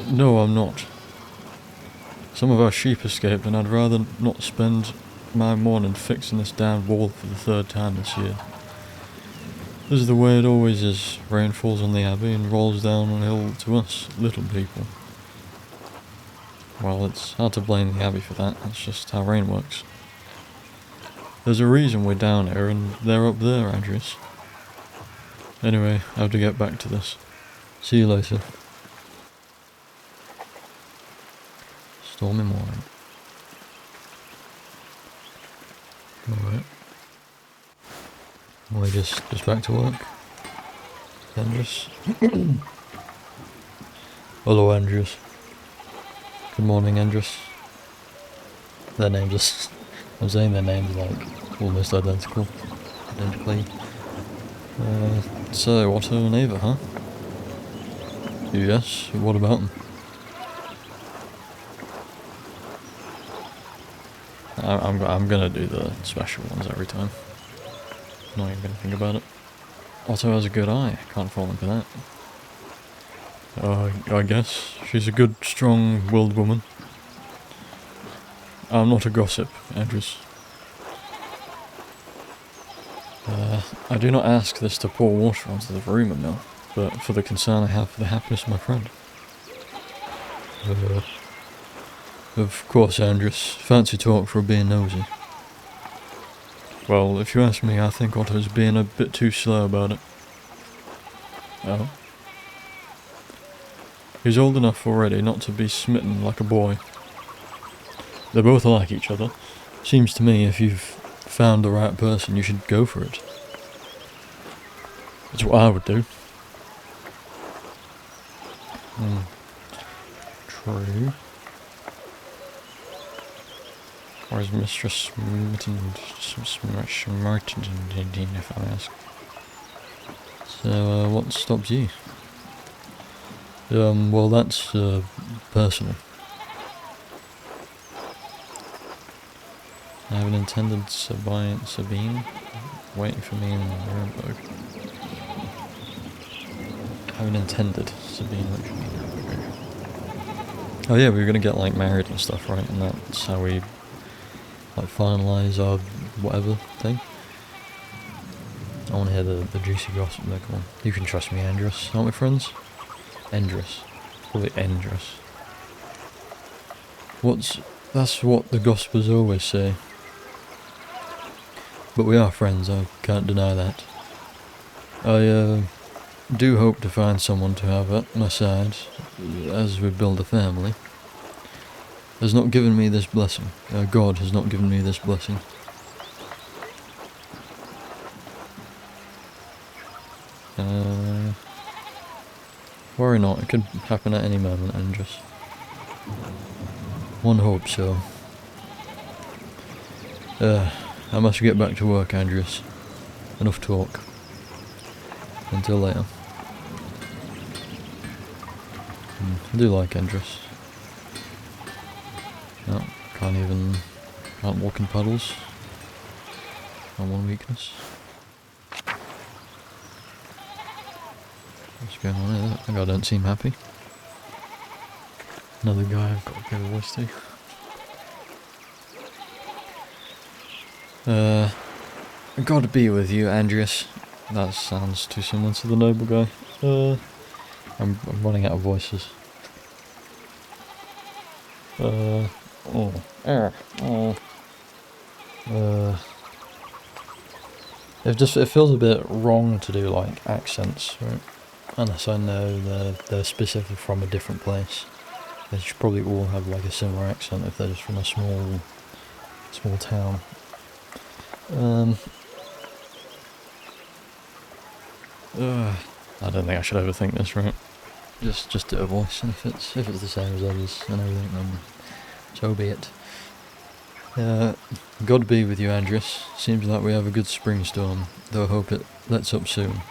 No, I'm not. Some of our sheep escaped and I'd rather not spend my morning fixing this damn wall for the 3rd time this year. This is the way it always is. Rain falls on the Abbey and rolls down on hill to us, little people. Well, it's hard to blame the Abbey for that, that's just how rain works. There's a reason we're down here and they're up there, Andreas. Anyway, I have to get back to this. See you later. Stormy morning. Alright. Well, just back to work. Andreas. Hello, Andreas. Good morning, Andreas. Their names are... I'm saying their names are like almost identical. Identically. So, Otto and Ava, huh? Yes, what about them? I'm gonna do the special ones every time. Not even gonna think about it. Otto has a good eye, can't fault him for that. I guess. She's a good, strong-willed woman. I'm not a gossip, Andrews. I do not ask this to pour water onto the rumour mill, but for the concern I have for the happiness of my friend. Of course, Andrews. Fancy talk for being nosy. Well, if you ask me, I think Otto's being a bit too slow about it. Oh? He's old enough already not to be smitten like a boy. They both like each other. Seems to me if you've found the right person, you should go for it. That's what I would do. True. Where's Mistress Smitten, if I ask? So, what stops you? Well, that's, personal. I have an intended Sabine waiting for me in Nuremberg. I have an intended Sabine waiting for me in Nuremberg. Oh yeah, we were gonna get, like, married and stuff, right? And that's how we, like, finalise our whatever thing. I want to hear the juicy gossip there, come on. You can trust me, Andrus. Aren't we friends? Endress. Call it Endress. That's what the Gospels always say. But we are friends, I can't deny that. I, do hope to find someone to have at my side, as we build a family. Has not given me this blessing. God has not given me this blessing. Worry not, it could happen at any moment, Andrus. One hopes so. I must get back to work, Andreas. Enough talk. Until later. I do like Andreas. No, can't walk in puddles. My one weakness. What's going on here? That guy don't seem happy. Another guy I've got to give a voice to. God be with you, Andreas. That sounds too similar to the noble guy. I'm running out of voices. Oh. It feels a bit wrong to do like accents, right? Unless I know they're specifically from a different place. They should probably all have like a similar accent if they're just from a small town. I don't think I should overthink this, right? Just do a voice, and if it's the same as others and everything, then so be it. God be with you, Andreas. Seems like we have a good spring storm, though I hope it lets up soon.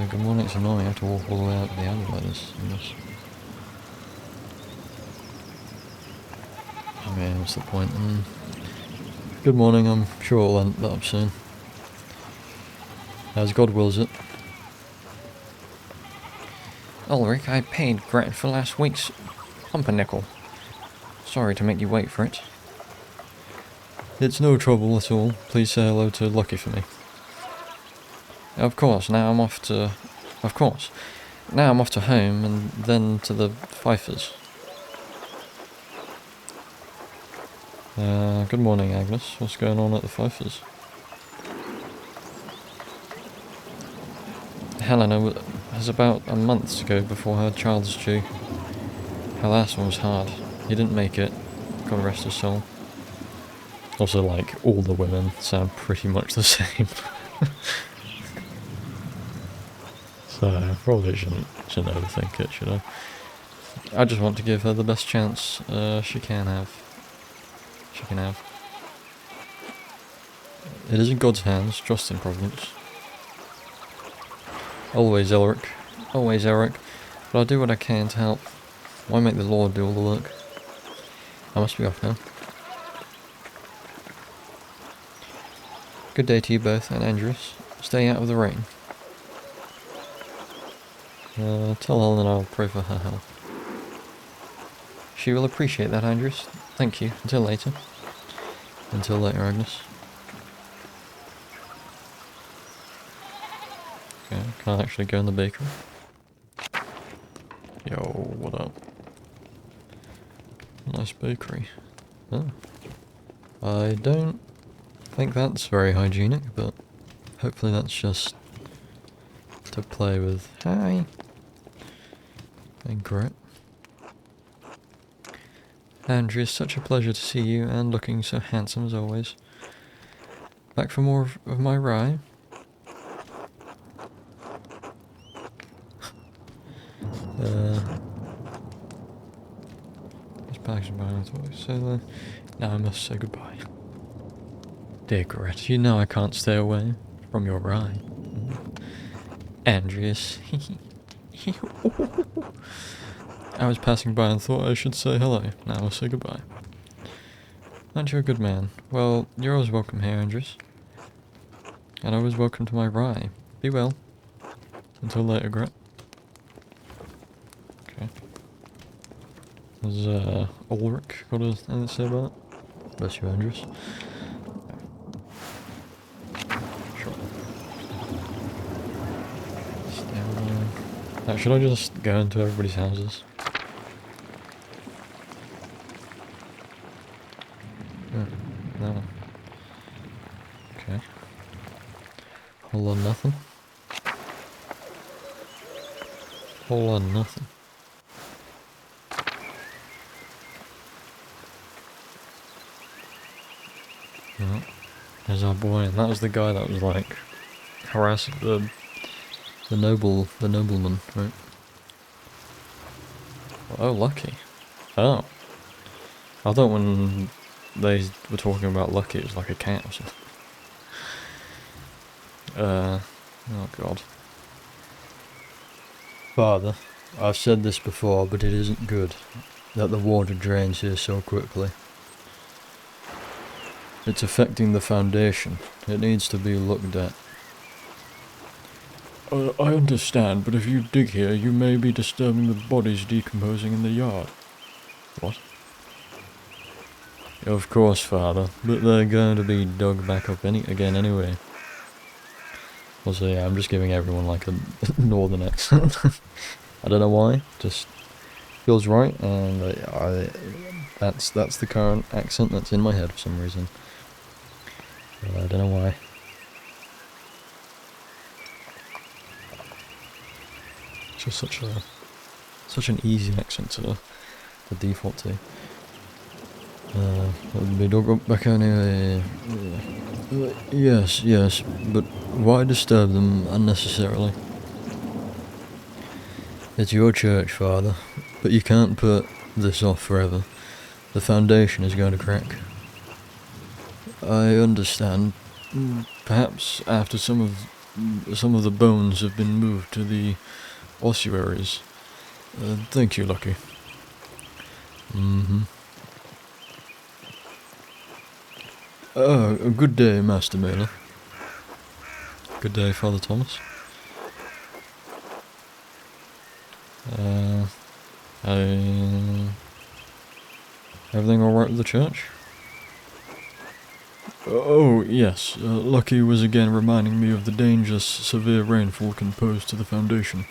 Good morning, it's annoying, I have to walk all the way out to the alley like this. I mean, what's the point? Good morning, I'm sure it'll let up soon. As God wills it. Ulrich, I paid Gret for last week's pumpernickel. Sorry to make you wait for it. It's no trouble at all. Please say hello to Lucky for me. Of course, now I'm off to home and then to the Pfeiffers. Good morning, Agnes. What's going on at the Pfeiffers? Helena has about a month to go before her child's due. Her last one was hard. He didn't make it. God rest his soul. Also, like, all the women sound pretty much the same. So, I probably shouldn't overthink it, should I? I just want to give her the best chance she can have. It is in God's hands, trust in Providence. Always, Elric. Always, Eric. But I'll do what I can to help. Why make the Lord do all the work? I must be off now. Good day to you both, and Andreas. Stay out of the rain. Tell Helen I'll pray for her health. She will appreciate that, Andreas. Thank you. Until later. Until later, Agnes. Okay, can I actually go in the bakery? Yo, what up? Nice bakery. Oh. I don't think that's very hygienic, but hopefully that's just to play with. Hi! And Gret. Andrew, it's such a pleasure to see you, and looking so handsome as always. Back for more of my rye? This bag's mine, I thought I said that. Now I must say goodbye. Dear Gret, you know I can't stay away from your rye. Andreas. I was passing by and thought I should say hello. Now I'll say goodbye. Aren't you a good man? Well, you're always welcome here, Andreas. And always welcome to my rye. Be well. Until later, Gret. Okay. Has Ulrich got anything to say about it? Bless you, Andreas. Sure. Now, should I just go into everybody's houses? No. Okay. Whole on nothing. Whole on nothing. Well, there's our boy, and that was the guy that was like harassing the nobleman, right? Oh, Lucky. Oh. I thought when they were talking about Lucky, it was like a cat or something. Oh god. Father, I've said this before, but it isn't good that the water drains here so quickly. It's affecting the foundation. It needs to be looked at. I understand, but if you dig here, you may be disturbing the bodies decomposing in the yard. What? Of course, Father, but they're going to be dug back up again anyway. Also, yeah, I'm just giving everyone like a northern accent. I don't know why, just feels right, and that's the current accent that's in my head for some reason. I don't know why. It's just such an easy accent to default to. They dug up back anyway. Yes, but why disturb them unnecessarily? It's your church, Father, but you can't put this off forever. The foundation is going to crack. I understand. Perhaps after some of the bones have been moved to the ossuaries. Thank you, Lucky. Good day, Master Mailer. Good day, Father Thomas. Everything alright with the church? Oh, yes. Lucky was again reminding me of the dangers severe rainfall can pose to the foundation.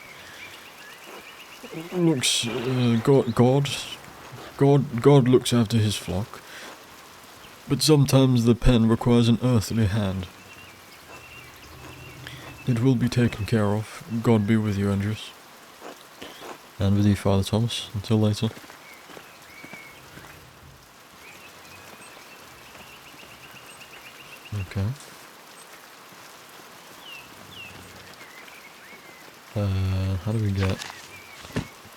Looks, God looks after his flock, but sometimes the pen requires an earthly hand. It will be taken care of. God be with you, Andrews. And with you, Father Thomas. Until later. Okay. How do we get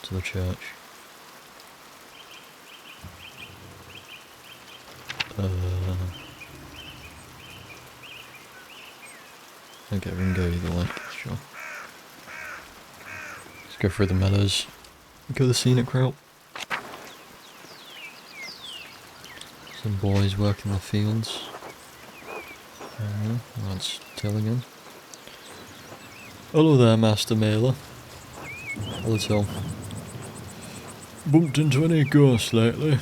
to the church? Okay, we can go either way, sure. Let's go through the meadows. Go the scenic route. Some boys working the fields. That's Till again. Hello there, Master Mailer. Hello, Till. Bumped into any ghosts lately?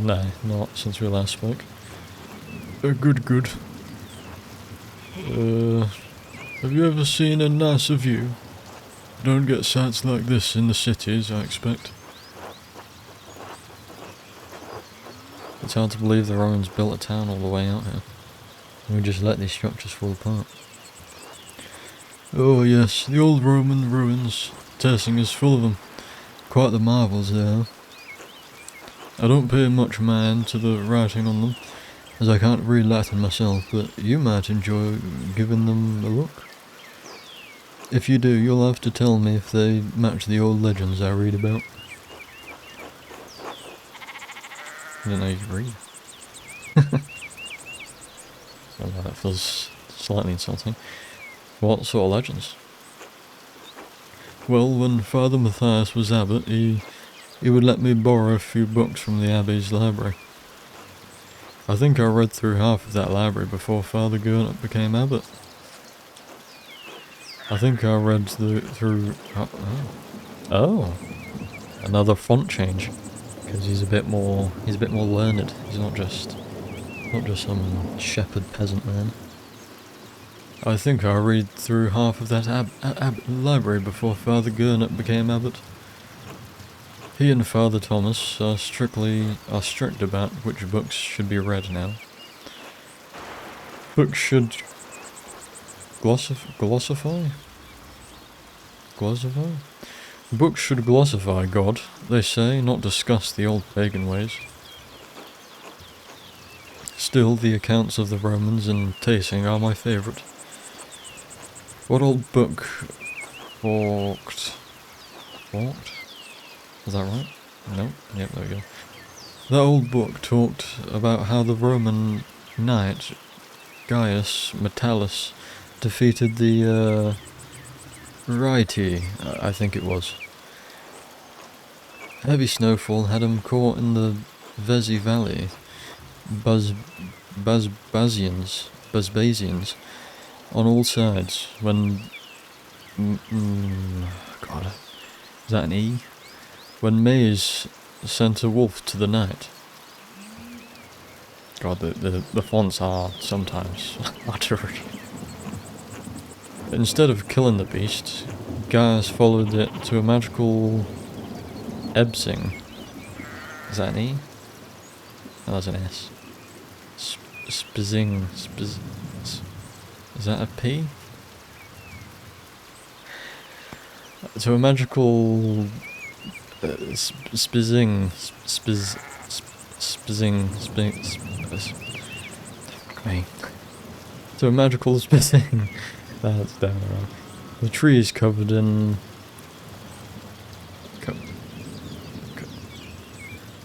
No, not since we last spoke. Good. Have you ever seen a nicer view? Don't get sights like this in the cities, I expect. It's hard to believe the Romans built a town all the way out here. And we just let these structures fall apart. Oh yes, the old Roman ruins. Tersing is full of them. Quite the marvels they are. I don't pay much mind to the writing on them, as I can't read Latin myself, but you might enjoy giving them a look. If you do, you'll have to tell me if they match the old legends I read about. I didn't know you could read. Well, that feels slightly insulting. What sort of legends? Well, when Father Matthias was abbot, he would let me borrow a few books from the abbey's library. I think I read through half of that library before Father Gurnett became abbot. I think I read through... Oh. Another font change. Because he's a bit more learned. He's not just some shepherd peasant man. I think I read through half of that library before Father Gurnett became abbot. He and Father Thomas are strict about which books should be read now. Books should glossify? Books should glossify God, they say, not discuss the old pagan ways. Still, the accounts of the Romans and Tasing are my favourite. What old book forked? Is that right? No? Yep, there we go. That old book talked about how the Roman knight, Gaius Metellus, defeated the, Rhaeti, I think it was. Heavy snowfall had him caught in the Vesi Valley. Busbasians on all sides when... God, is that an E? When maize sent a wolf to the night. God, the fonts are sometimes uttered. Instead of killing the beast, Gaius followed it to a magical Ebsing. Is that an E? Oh, that's an S. Spizing. Is that a P? To a magical Spizing. Fuck me. To a magical Spizing. That's down the road. The tree is covered in.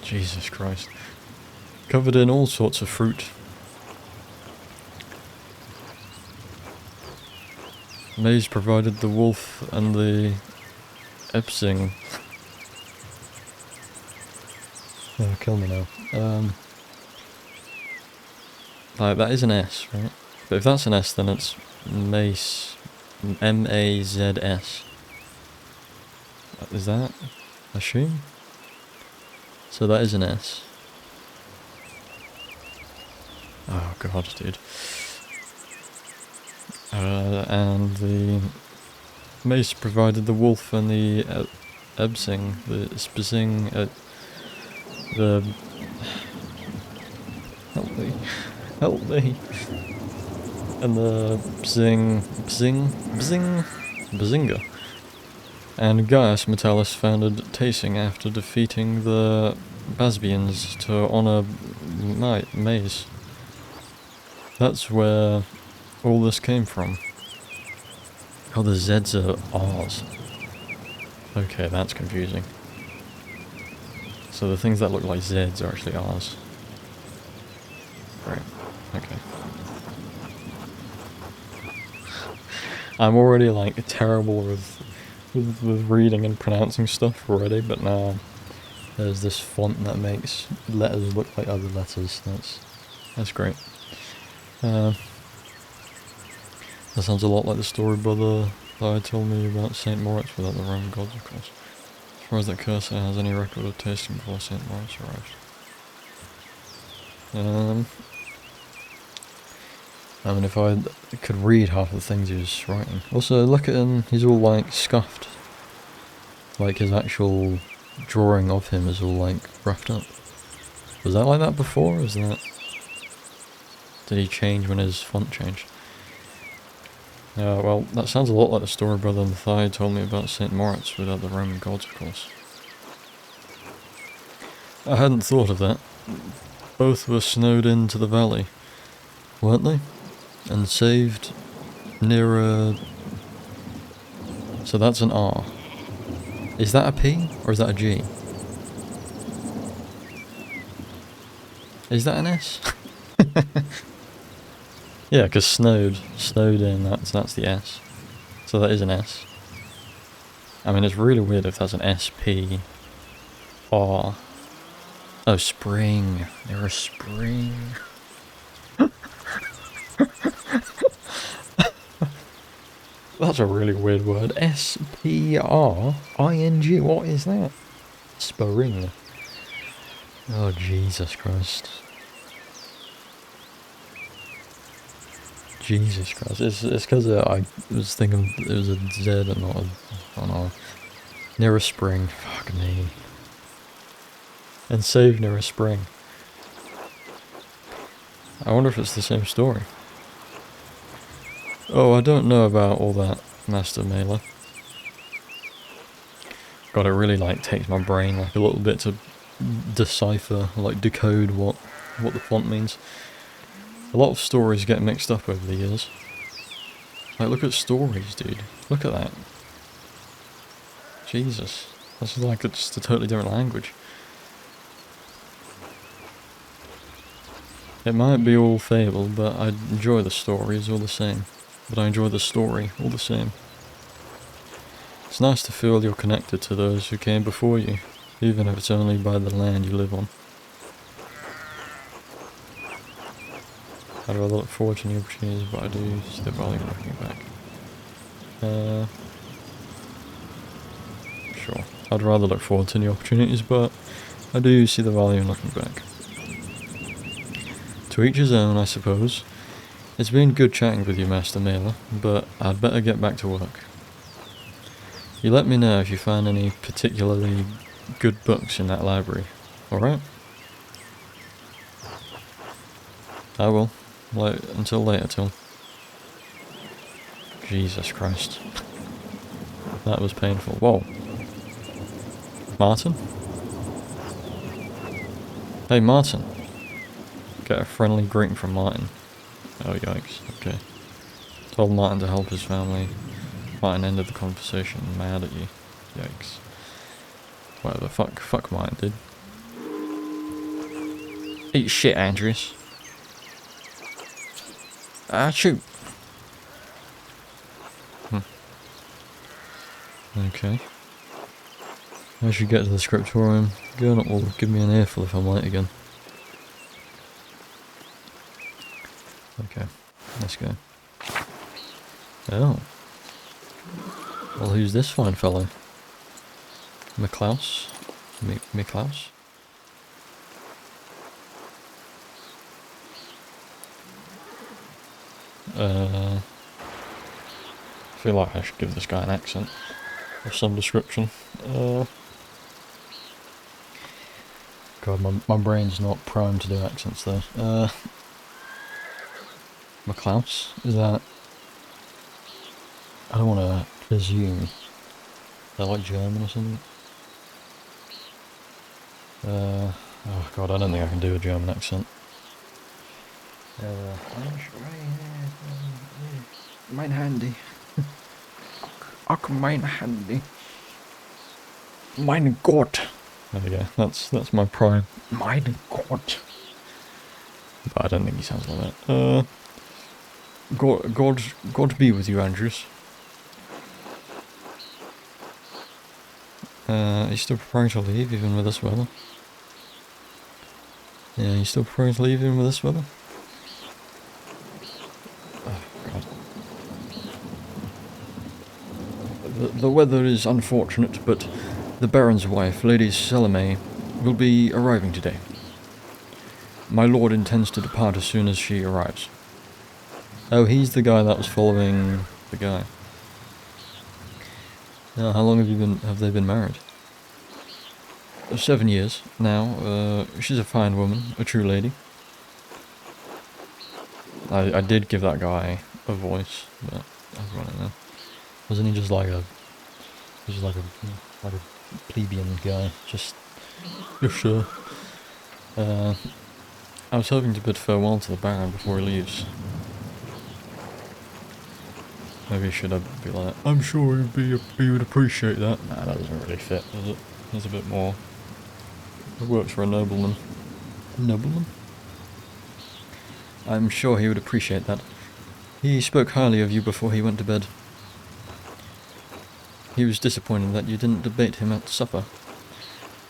Jesus Christ. Covered in all sorts of fruit. Maze provided the wolf and the Epsing. Oh, kill me now. Like, that is an S, right? But if that's an S, then it's Mace. M-A-Z-S. Is that? I assume? So that is an S. Oh god, dude. And the mace provided the wolf and the Ebsing, the Spizing, the... Help me. And the Bazinga. And Gaius Metallus founded Tasing after defeating the Basbians to honour Maze. That's where all this came from. Oh, the Z's are R's. Okay, that's confusing. So the things that look like Z's are actually R's. Right, okay. I'm already like terrible with reading and pronouncing stuff already, but now there's this font that makes letters look like other letters. That's great. That sounds a lot like the story brother that told me about St. Moritz without the Roman gods, of course. As far as that cursor has any record of tasting before St. Moritz arrived. I mean, if I could read half of the things he was writing. Also, look at him, he's all like scuffed. Like his actual drawing of him is all like roughed up. Was that like that before, or is that... Did he change when his font changed? Well, that sounds a lot like the story brother Matthias told me about St. Moritz without the Roman gods, of course. I hadn't thought of that. Both were snowed into the valley, weren't they? And saved near a... So that's an R. Is that a P, or is that a G? Is that an S? Yeah, because snowed in, that's the S. So that is an S. I mean, it's really weird if that's an S-P R. Oh, spring. They're a spring. That's a really weird word. S-P-R-I-N-G. What is that? Spring. Oh, Jesus Christ. Jesus Christ. It's because I was thinking it was a Z and not an R. Near a spring. Fuck me. And saved near a spring. I wonder if it's the same story. Oh, I don't know about all that, Master Mailer. God, it really like takes my brain like a little bit to decipher, like decode what the font means. A lot of stories get mixed up over the years. Like, look at stories, dude. Look at that. Jesus. That's like just a totally different language. It might be all fable, but I enjoy the stories all the same. But I enjoy the story all the same. It's nice to feel you're connected to those who came before you, even if it's only by the land you live on. I'd rather look forward to new opportunities, but I do still value looking back. Sure. I'd rather look forward to new opportunities, but I do see the value in looking back. To each his own, I suppose. It's been good chatting with you, Master Mailer, but I'd better get back to work. You let me know if you find any particularly good books in that library, alright? I will. Until later, Till. Jesus Christ. That was painful. Whoa. Martin? Hey, Martin. Get a friendly greeting from Martin. Oh, yikes. Okay. Told Martin to help his family. Martin ended the conversation mad at you. Yikes. Whatever. Fuck Martin, dude. Eat shit, Andreas. Ah, shoot. Okay. I should get to the scriptorium. Gurnett will give me an earful if I'm late again. Okay, let's go. Oh. Well, who's this fine fellow? McClaus? McClaus? I feel like I should give this guy an accent of some description. God, my brain's not primed to do accents though. McClaus? Is that... I don't want to presume. Is that like German or something? Oh god, I don't think I can do a German accent. Mein Handy. Ach, mein Handy. Mein Gott. There we go. That's my prime. Mein Gott. But I don't think he sounds like that. God be with you, Andrews. Are you still preparing to leave even with this weather? Yeah, you still preparing to leave even with this weather? Oh, God. The weather is unfortunate, but the Baron's wife, Lady Salome, will be arriving today. My lord intends to depart as soon as she arrives. Oh, he's the guy that was following the guy. Now, how long have they been married? 7 years now. She's a fine woman, a true lady. I did give that guy a voice, but I don't know. Wasn't he just like a plebeian guy? Just sure. I was hoping to bid farewell to the Baron before he leaves. Maybe should I be like, I'm sure he would appreciate that. Nah, that doesn't really fit, does it? There's a bit more. It works for a nobleman. Nobleman? I'm sure he would appreciate that. He spoke highly of you before he went to bed. He was disappointed that you didn't debate him at supper,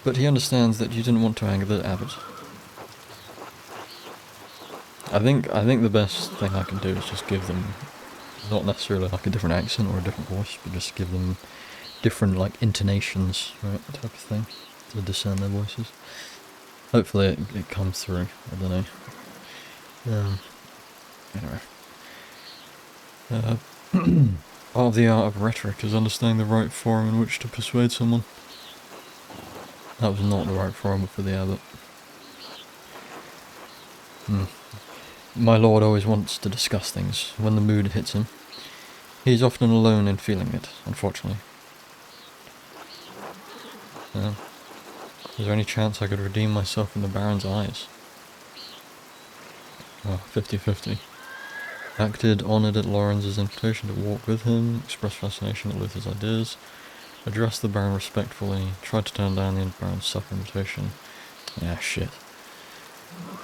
but he understands that you didn't want to anger the abbot. I think the best thing I can do is just give them, not necessarily like a different accent or a different voice, but just give them different like intonations, right, type of thing, to discern their voices. Hopefully it comes through. I don't know. Anyway. Part of the art of rhetoric is understanding the right forum in which to persuade someone. That was not the right forum for the abbot. My lord always wants to discuss things when the mood hits him. He is often alone in feeling it, unfortunately. Is there any chance I could redeem myself in the Baron's eyes? Oh, 50-50. Acted, honoured at Lawrence's invitation to walk with him, expressed fascination at Luther's ideas, addressed the Baron respectfully, tried to turn down the Baron's supper invitation. Yeah, shit.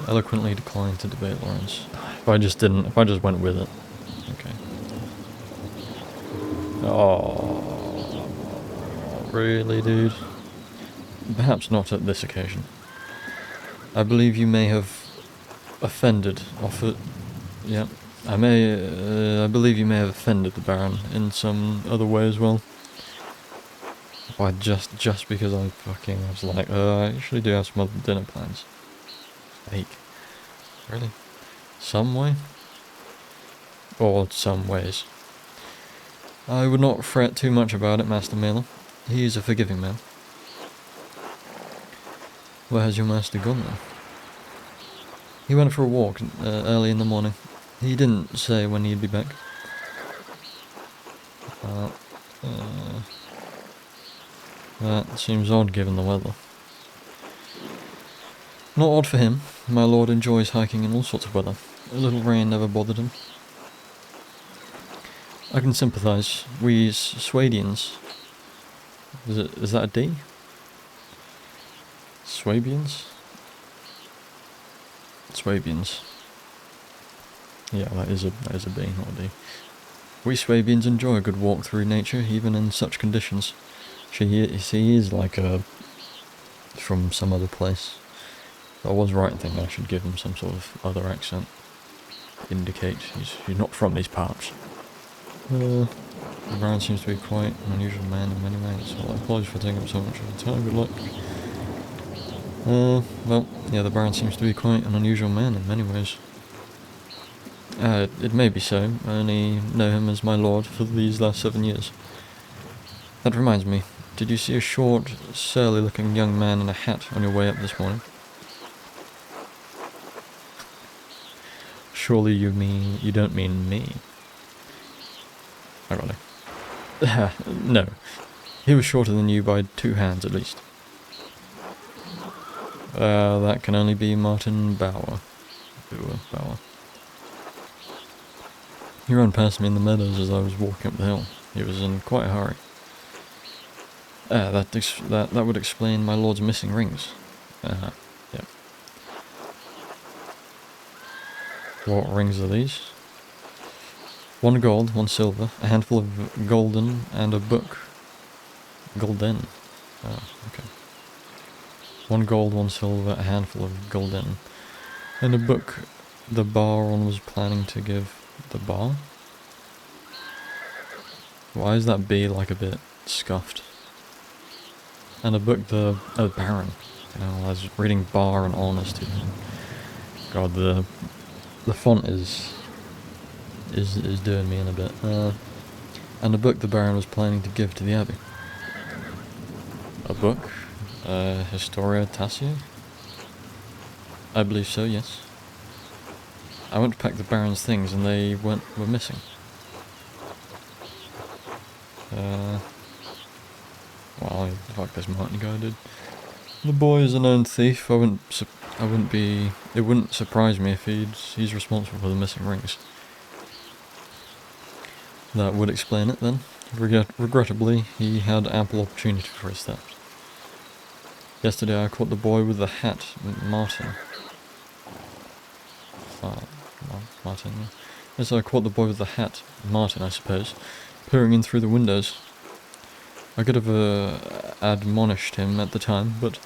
Eloquently declined to debate Lawrence. If I just went with it. Okay. Oh, really, dude? Perhaps not at this occasion. I believe you may have offended, yeah. I believe you may have offended the Baron in some other way as well. Why, just because I was like, I actually do have some other dinner plans. Like, really? Some way? Or some ways. I would not fret too much about it, Master Mailer. He is a forgiving man. Where has your master gone then? He went for a walk early in the morning. He didn't say when he'd be back. Uh, that seems odd given the weather. Not odd for him. My lord enjoys hiking in all sorts of weather. A little rain never bothered him. I can sympathise. We Swadians... Is that a D? Swabians? Swabians. Yeah, that is a B, not a D. We Swabians enjoy a good walk through nature, even in such conditions. She is like from some other place. I was right in thinking I should give him some sort of other accent. Indicate he's not from these parts. The Baron seems to be quite an unusual man in many ways. Well, I apologize for taking up so much of the time. Good luck. Well, yeah, the Baron seems to be quite an unusual man in many ways. It may be so. I only know him as my lord for these last 7 years. That reminds me. Did you see a short, surly-looking young man in a hat on your way up this morning? Surely you don't mean me. Ironic. No. He was shorter than you by 2 hands at least. That can only be Martin Bauer. Bauer. He ran past me in the meadows as I was walking up the hill. He was in quite a hurry. That would explain my lord's missing rings. Yep. What rings are these? 1 gold, 1 silver, a handful of golden, and a book. Golden. Oh, okay. 1 gold, 1 silver, a handful of golden, and a book the Baron was planning to give the bar? Why is that B like a bit scuffed? And a book the Baron. You know, I was reading bar and honest. God, the font is doing me in a bit. And a book the Baron was planning to give to the Abbey. A book? Historia Tassia? I believe so, yes. I went to pack the Baron's things and they were missing. Well, fuck this Martin guy, dude. The boy is a known thief. It wouldn't surprise me if he's responsible for the missing rings. That would explain it then. Regrettably, he had ample opportunity for his theft. Yesterday I caught the boy with the hat, Martin. Martin, yeah. Yes, I caught the boy with the hat, Martin, I suppose, peering in through the windows. I could have admonished him at the time, but,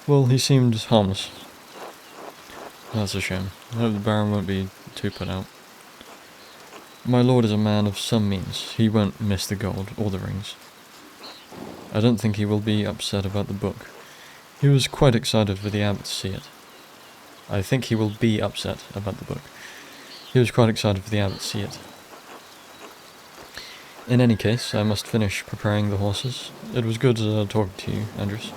well, he seemed harmless. That's a shame. I hope the Baron won't be too put out. My lord is a man of some means. He won't miss the gold or the rings. I don't think he will be upset about the book. He was quite excited for the abbot to see it. I think he will be upset about the book. He was quite excited for the abbot to see it. In any case, I must finish preparing the horses. It was good talking to you, Andrews.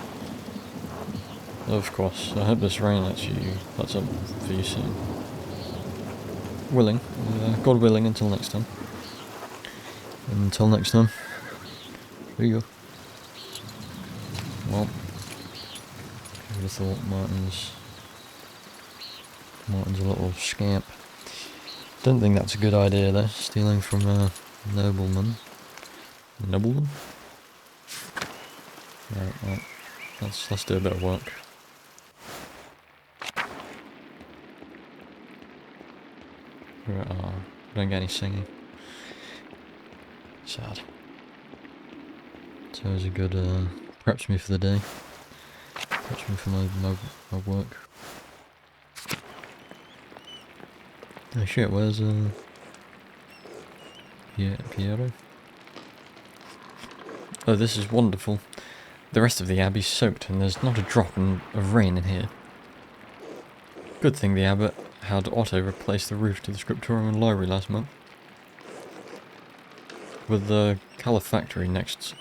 Of course. I hope this rain lets up for you soon. Willing. God willing, until next time. Until next time. Here you go. Well, I would have thought Martin's a little scamp. Don't think that's a good idea though, stealing from a nobleman. Nobleman? Right, well, let's do a bit of work. Don't get any singing. Sad. So it was a good, preps me for the day. Preps me for my work. Oh shit, where's, Piero? Oh, this is wonderful. The rest of the abbey's soaked, and there's not a drop of rain in here. Good thing the abbot had Otto replace the roof to the scriptorium and library last month. With the calefactory next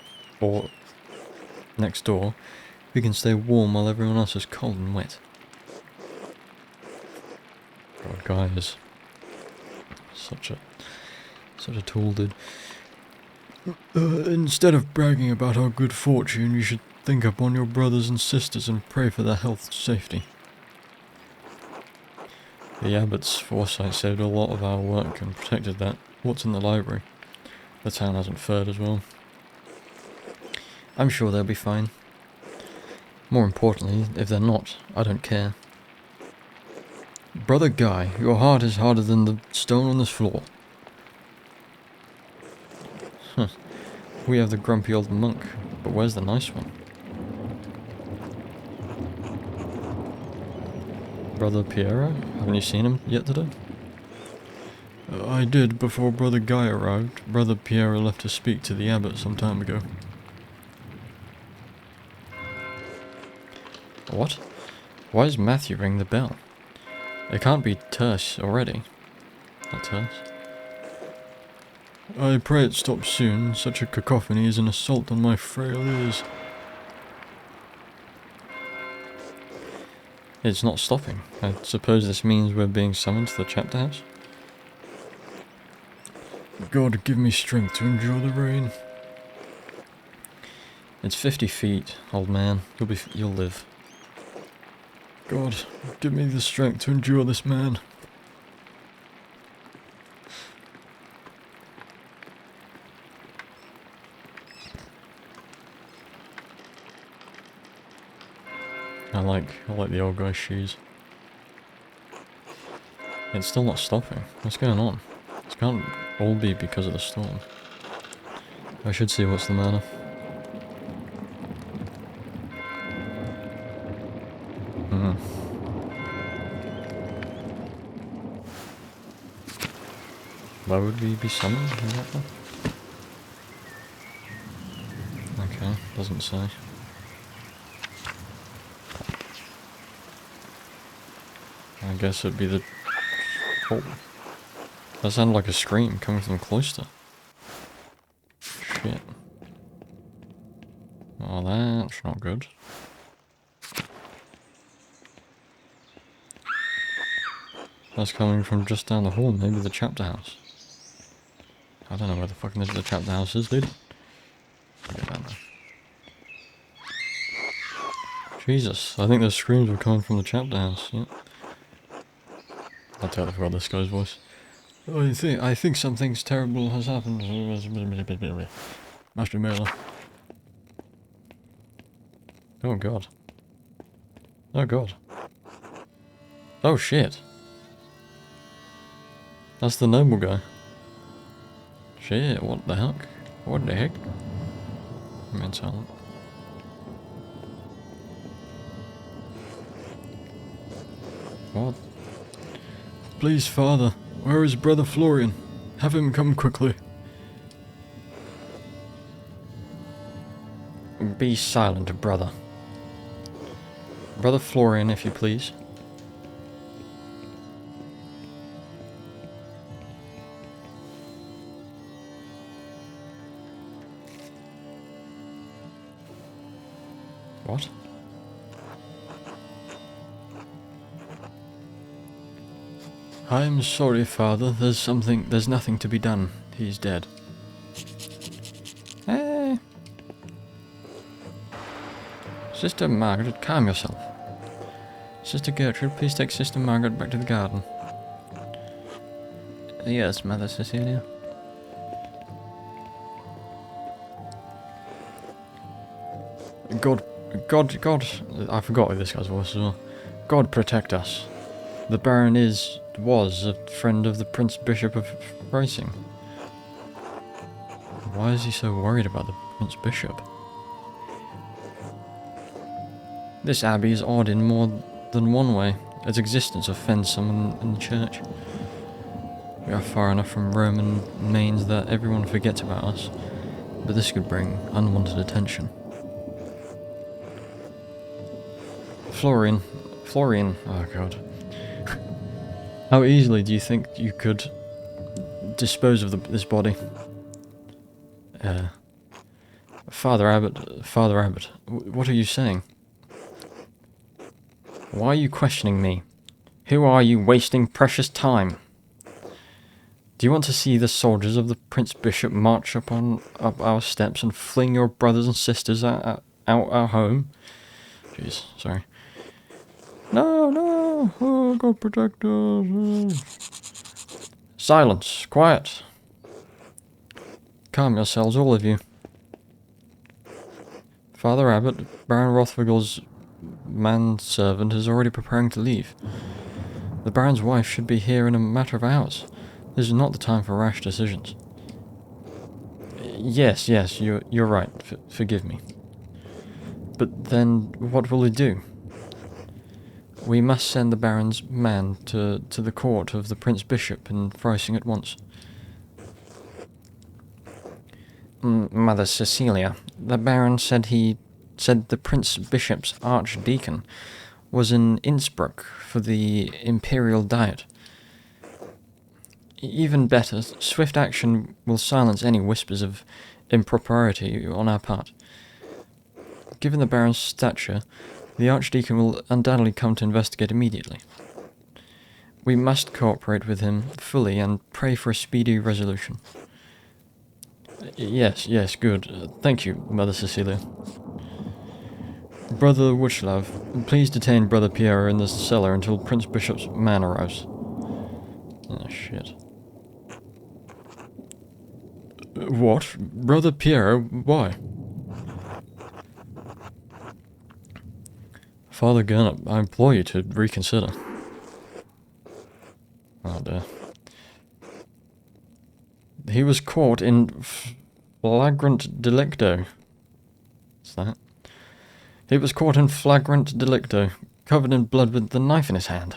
door, we can stay warm while everyone else is cold and wet. God, guy is such a tool, dude. Instead of bragging about our good fortune, you should think upon your brothers and sisters and pray for their health and safety. The abbot's foresight saved a lot of our work and protected that. What's in the library? The town hasn't fared as well. I'm sure they'll be fine. More importantly, if they're not, I don't care. Brother Guy, your heart is harder than the stone on this floor. Huh. We have the grumpy old monk, but where's the nice one? Brother Piero? Haven't you seen him yet today? I did before Brother Guy arrived. Brother Piero left to speak to the abbot some time ago. What? Why does Matthew ring the bell? It can't be terse already. Not terse. I pray it stops soon. Such a cacophony is an assault on my frail ears. It's not stopping. I suppose this means we're being summoned to the chapter house? God, give me strength to endure the rain. It's 50 feet, old man. You'll live. God, give me the strength to endure this man. I like the old guy's shoes. It's still not stopping. What's going on? This can't all be because of the storm. I should see what's the matter. Why would we be summoned exactly? Okay, doesn't say. I guess it'd be the... Oh. That sounded like a scream coming from the cloister. Shit. Oh, that's not good. That's coming from just down the hall, maybe the chapter house. I don't know where the fucking the chapter house is, dude. I'll get down there. Jesus, I think those screams were coming from the chapter house, yeah. I totally forgot this guy's voice. I think something terrible has happened. Master Mailer. Oh god. Oh god. Oh shit. That's the noble guy. Shit, what the heck? What the heck? I'm silent. What? Please, Father, where is Brother Florian? Have him come quickly. Be silent, brother. Brother Florian, if you please. What? I'm sorry, Father. There's nothing to be done. He's dead. Hey. Sister Margaret, calm yourself. Sister Gertrude, please take Sister Margaret back to the garden. Yes, Mother Cecilia. God, I forgot what this guy's voice as well. God protect us. The Baron was a friend of the Prince Bishop of Racing. Why is he so worried about the Prince Bishop? This abbey is odd in more than one way. Its existence offends someone in the church. We are far enough from Roman mains that everyone forgets about us, but this could bring unwanted attention. Florian. Florian. Oh god. How easily do you think you could dispose of this body? Father Abbot, what are you saying? Why are you questioning me? Who are you wasting precious time? Do you want to see the soldiers of the Prince Bishop march up our steps and fling your brothers and sisters out our home? Jeez, sorry. No, oh, God protect us. Silence, quiet. Calm yourselves, all of you. Father Abbot, Baron Rothvigel's manservant is already preparing to leave. The Baron's wife should be here in a matter of hours. This is not the time for rash decisions. Yes, you're right. Forgive me. But then, what will we do? We must send the Baron's man to the court of the Prince Bishop in Freising at once. Mother Cecilia, the Baron said the Prince Bishop's Archdeacon was in Innsbruck for the Imperial Diet. Even better, swift action will silence any whispers of impropriety on our part. Given the Baron's stature, the Archdeacon will undoubtedly come to investigate immediately. We must cooperate with him fully and pray for a speedy resolution. Yes, good. Thank you, Mother Cecilia. Brother Wutchlav, please detain Brother Pierre in the cellar until Prince Bishop's man arrives. Oh, shit. What? Brother Pierre? Why? Father Gernot, I implore you to reconsider. Oh dear. He was caught in flagrant delicto. What's that? He was caught in flagrant delicto, covered in blood with the knife in his hand.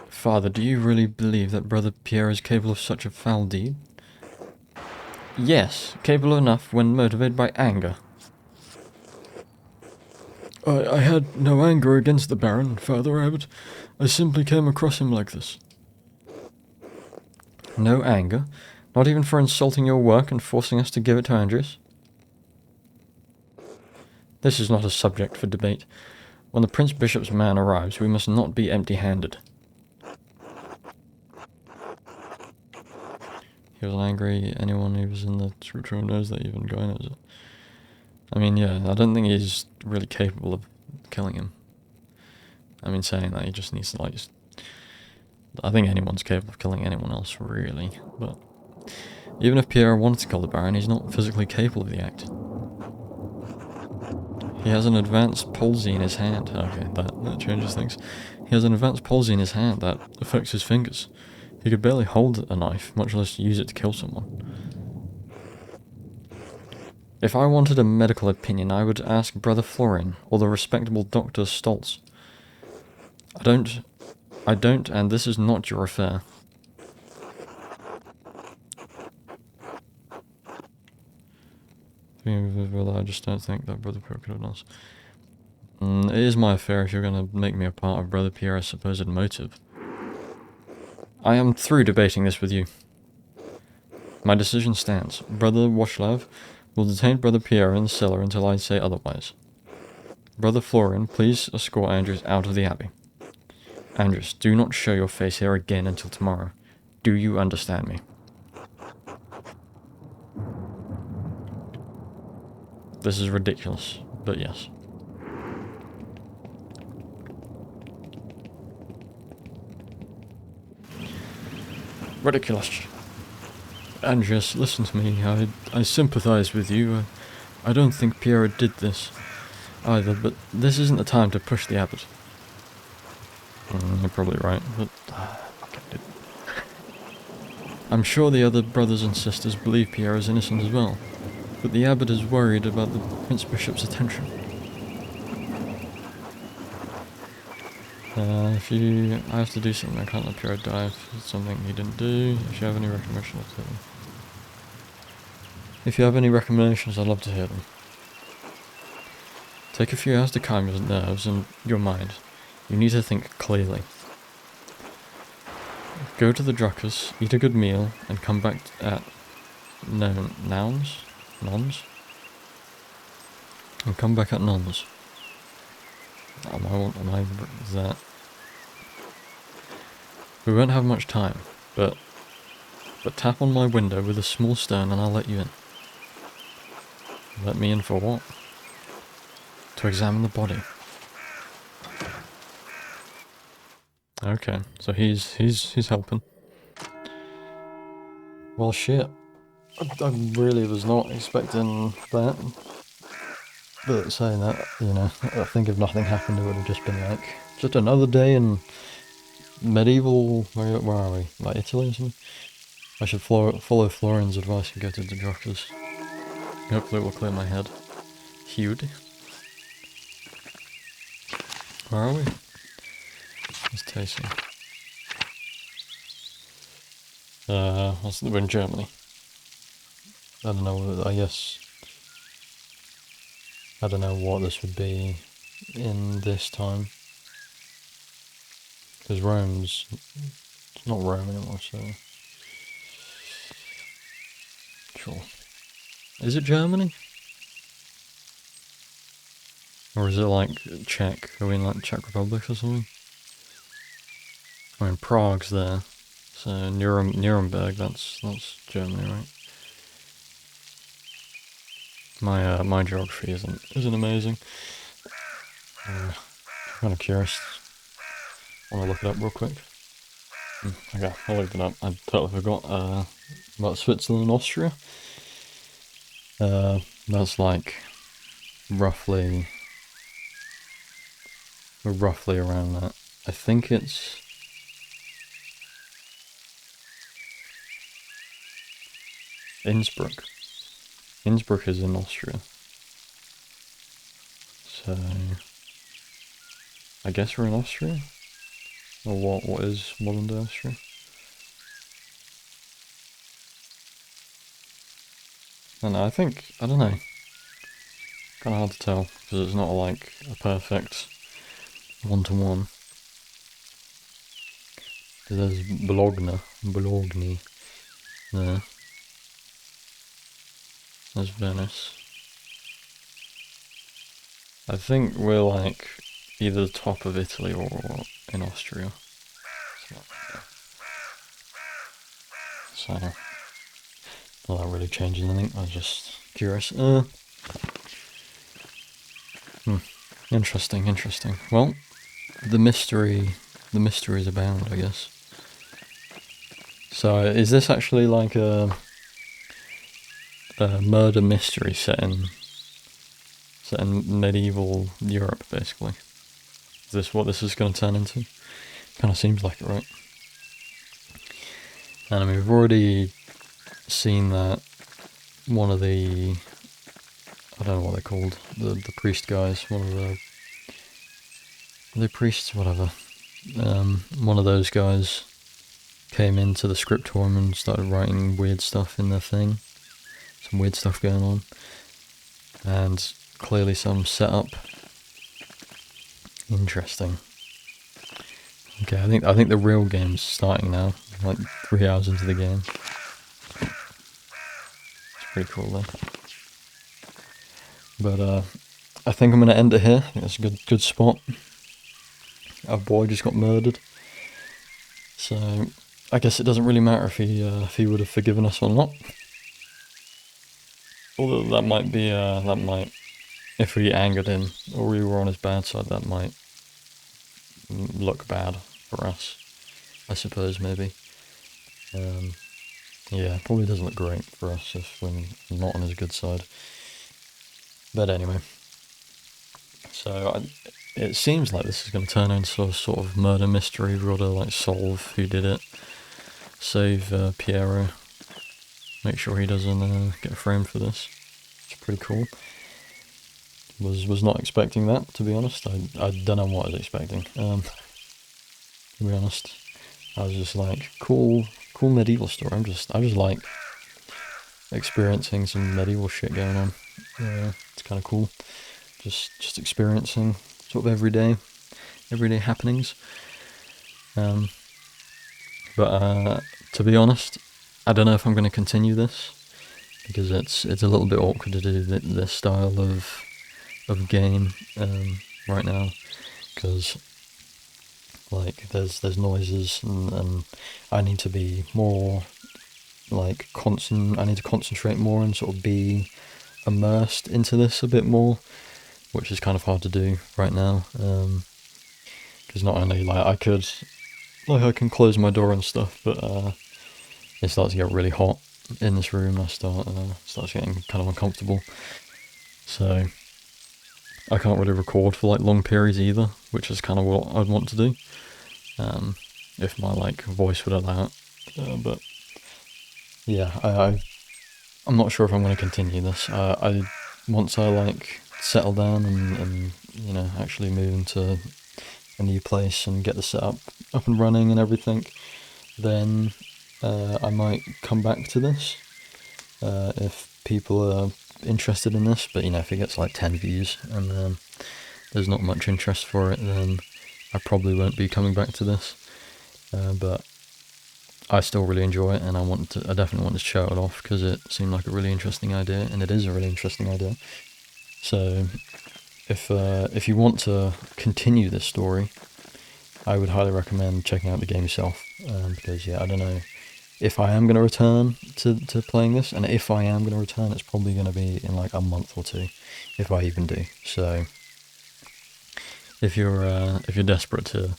Father, do you really believe that Brother Pierre is capable of such a foul deed? Yes, capable enough when motivated by anger. I had no anger against the Baron, Father Abbot. I simply came across him like this. No anger? Not even for insulting your work and forcing us to give it to Andreas? This is not a subject for debate. When the Prince Bishop's man arrives, we must not be empty-handed. He was angry. Anyone who was in the true knows that even going knows it. I mean, yeah, I don't think he's really capable of killing him. I mean, saying that, he just needs to, I think anyone's capable of killing anyone else, really. But even if Pierre wanted to kill the Baron, he's not physically capable of the act. He has an advanced palsy in his hand. Okay, that changes things. He has an advanced palsy in his hand that affects his fingers. He could barely hold a knife, much less use it to kill someone. If I wanted a medical opinion, I would ask Brother Florian, or the respectable Dr. Stoltz. I don't, and this is not your affair. I just don't think that Brother Pierre could have done this. It is my affair if you're going to make me a part of Brother Pierre's supposed motive. I am through debating this with you. My decision stands. Brother Wutchlav will detain Brother Pierre in the cellar until I say otherwise. Brother Florian, please escort Andreas out of the abbey. Andreas, do not show your face here again until tomorrow. Do you understand me? This is ridiculous, but yes. Ridiculous. Andreas, listen to me. I sympathize with you. I don't think Pierre did this either, but this isn't the time to push the abbot. You're probably right, but I'm sure the other brothers and sisters believe Pierre is innocent as well, but the abbot is worried about the Prince Bishop's attention. I have to do something. I can't let Pierre die if it's something he didn't do. If you have any recommendations, I'll take them. If you have any recommendations, I'd love to hear them. Take a few hours to calm your nerves and your mind. You need to think clearly. Go to the Druckers, eat a good meal, and come back at Nons? And come back at Nons. Is that? We won't have much time, but tap on my window with a small stone and I'll let you in. Let me in for what? To examine the body. Okay, so he's helping. Well, shit. I really was not expecting that. But saying that, you know, I think if nothing happened, it would have just been like, just another day in medieval, where are we? Like Italy or something? I should follow Florian's advice and go to the Druckers. Hopefully it will clear my head. Huge. Where are we? It's tasting. We're in Germany. I don't know, I guess... I don't know what this would be in this time. Because Rome's... It's not Rome anymore, so... Sure. Is it Germany? Or is it like Czech? Are we in like Czech Republic or something? I mean, Prague's there. So Nuremberg, that's Germany, right? My geography isn't amazing. Kind of curious. Want to look it up real quick? Okay, I looked it up. I totally forgot about Switzerland and Austria. That's like roughly around that. I think it's Innsbruck. Innsbruck is in Austria. So I guess we're in Austria? Or what is modern day Austria? I don't know. Kind of hard to tell, because it's not like a perfect one-to-one. There's Bologna there. There's Venice. I think we're like either the top of Italy or in Austria. So, not that really changes anything, I was just curious. Interesting. Well, the mysteries abound, I guess. So, is this actually like a murder mystery set in medieval Europe, basically? Is this what this is going to turn into? Kind of seems like it, right? And I mean, we've already seen that one of the... I don't know what they're called. The priest guys. One of the priests, whatever. One of those guys came into the scriptorium and started writing weird stuff in their thing. Some weird stuff going on. And clearly some setup. Interesting. Okay, I think the real game's starting now. Like 3 hours into the game. It's pretty cool though. But I think I'm gonna end it here. I think that's a good spot. Our boy just got murdered. So I guess it doesn't really matter if he would have forgiven us or not. Although that might, if we angered him or we were on his bad side, that might look bad for us, I suppose, maybe. Yeah, probably doesn't look great for us if we're not on his good side. But anyway, so it seems like this is going to turn into a sort of murder mystery. We've got to like solve who did it, save Piero, make sure he doesn't get framed for this. It's pretty cool. Was not expecting that, to be honest. I don't know what I was expecting. To be honest, I was just like, cool medieval story. I just like experiencing some medieval shit going on. Yeah, it's kind of cool. just experiencing sort of everyday happenings. But to be honest, I don't know if I'm going to continue this, because it's a little bit awkward to do this style of game right now, because like there's noises, and I need to be more like I need to concentrate more and sort of be immersed into this a bit more, which is kind of hard to do right now, because not only like I can close my door and stuff, but it starts to get really hot in this room. I starts getting kind of uncomfortable, so I can't really record for like long periods either, which is kind of what I'd want to do, if my like voice would allow it. But yeah, I'm not sure if I'm going to continue this. Once I like settle down and you know, actually move into a new place and get the setup up and running and everything, then I might come back to this if people are interested in this. But you know, if it gets like 10 views and there's not much interest for it, then I probably won't be coming back to this. But I still really enjoy it, and I definitely want to show it off, because it seemed like a really interesting idea, and it is a really interesting idea. So if you want to continue this story, I would highly recommend checking out the game yourself, because yeah, I don't know if I am going to return to playing this, and if I am going to return, it's probably going to be in like a month or two, if I even do. So if you're desperate to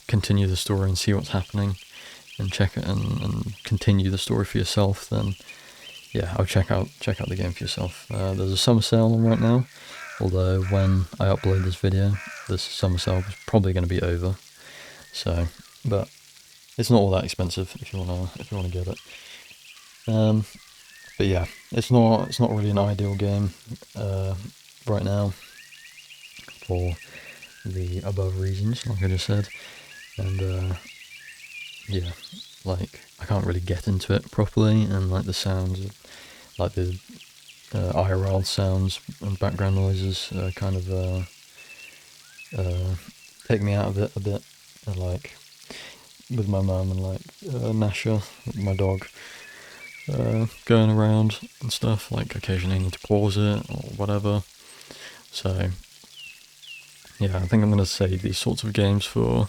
continue the story and see what's happening, and check it and continue the story for yourself, then yeah, I'll check out the game for yourself. There's a summer sale on right now, although when I upload this video, this summer sale is probably going to be over. So, but it's not all that expensive if you wanna get it. But yeah, it's not really an ideal game right now for the above reasons, like I just said, and yeah, like I can't really get into it properly, and like the sounds, like the IRL sounds and background noises, kind of take me out of it a bit. And like with my mum and like Nasha, my dog, going around and stuff, like occasionally I need to pause it or whatever. So yeah, I think I'm gonna save these sorts of games for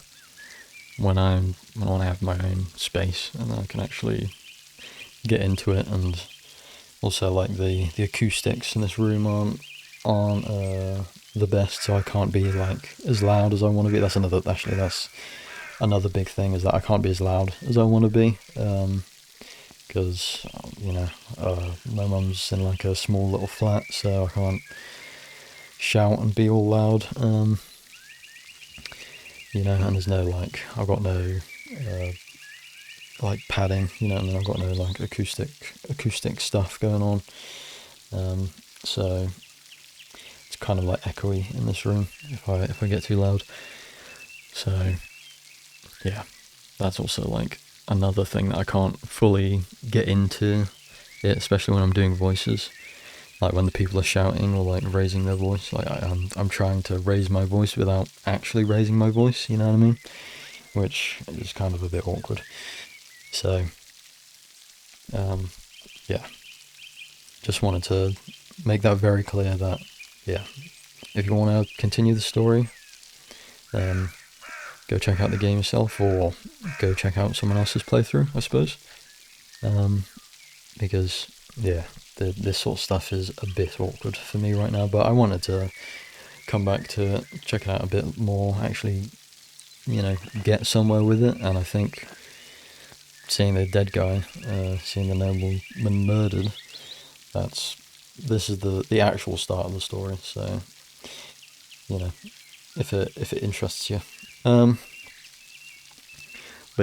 when I have my own space and I can actually get into it. And also like the acoustics in this room aren't the best, so I can't be like as loud as I want to be. That's another big thing, is that I can't be as loud as I want to be, because you know, my mum's in like a small little flat, so I can't shout and be all loud, you know, and there's no like, I've got no like padding, you know, and I've got no like acoustic stuff going on, so it's kind of like echoey in this room if I get too loud. So yeah, that's also like another thing that I can't fully get into it, especially when I'm doing voices, like when the people are shouting or like raising their voice. Like I'm trying to raise my voice without actually raising my voice, you know what I mean, which is kind of a bit awkward. So yeah, just wanted to make that very clear that yeah, if you want to continue the story, then go check out the game yourself, or go check out someone else's playthrough, I suppose. Because yeah, this sort of stuff is a bit awkward for me right now, but I wanted to come back to it, check it out a bit more, actually, you know, get somewhere with it. And I think seeing the dead guy, seeing the nobleman murdered, this is the actual start of the story. So, you know, if it interests you. But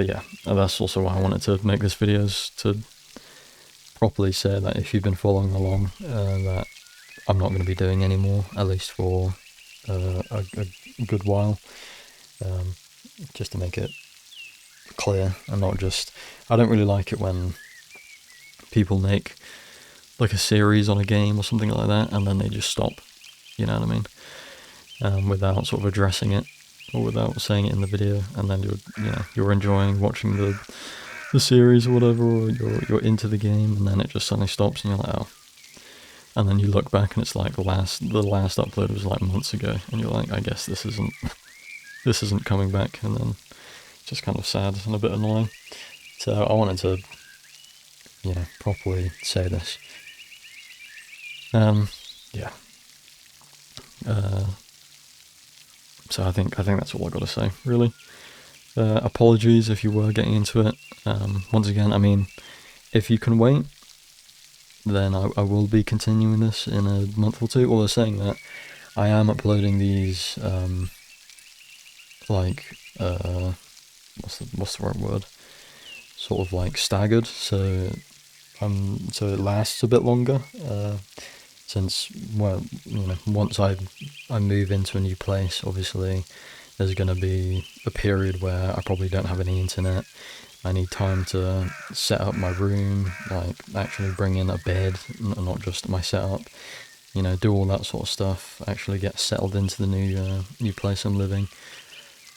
yeah, that's also why I wanted to make this video, is to properly say that if you've been following along, that I'm not going to be doing anymore, at least for a good while, just to make it clear, and not just, I don't really like it when people make like a series on a game or something like that and then they just stop, you know what I mean? without sort of addressing it or without saying it in the video, and then you're enjoying watching the series or whatever, or you're into the game, and then it just suddenly stops, and you're like, oh. And then you look back, and it's like the last upload was like months ago, and you're like, I guess this isn't coming back, and then it's just kind of sad and a bit annoying. So I wanted to, properly say this. Yeah. So I think that's all I got to say, really. Apologies if you were getting into it. Once again, I mean, if you can wait, then I will be continuing this in a month or two. Although saying that, I am uploading these, what's the right word? Sort of like staggered, so it lasts a bit longer. Since, well, once I move into a new place, obviously there's going to be a period where I probably don't have any internet. I need time to set up my room, like actually bring in a bed, not just my setup, do all that sort of stuff, actually get settled into the new place I'm living.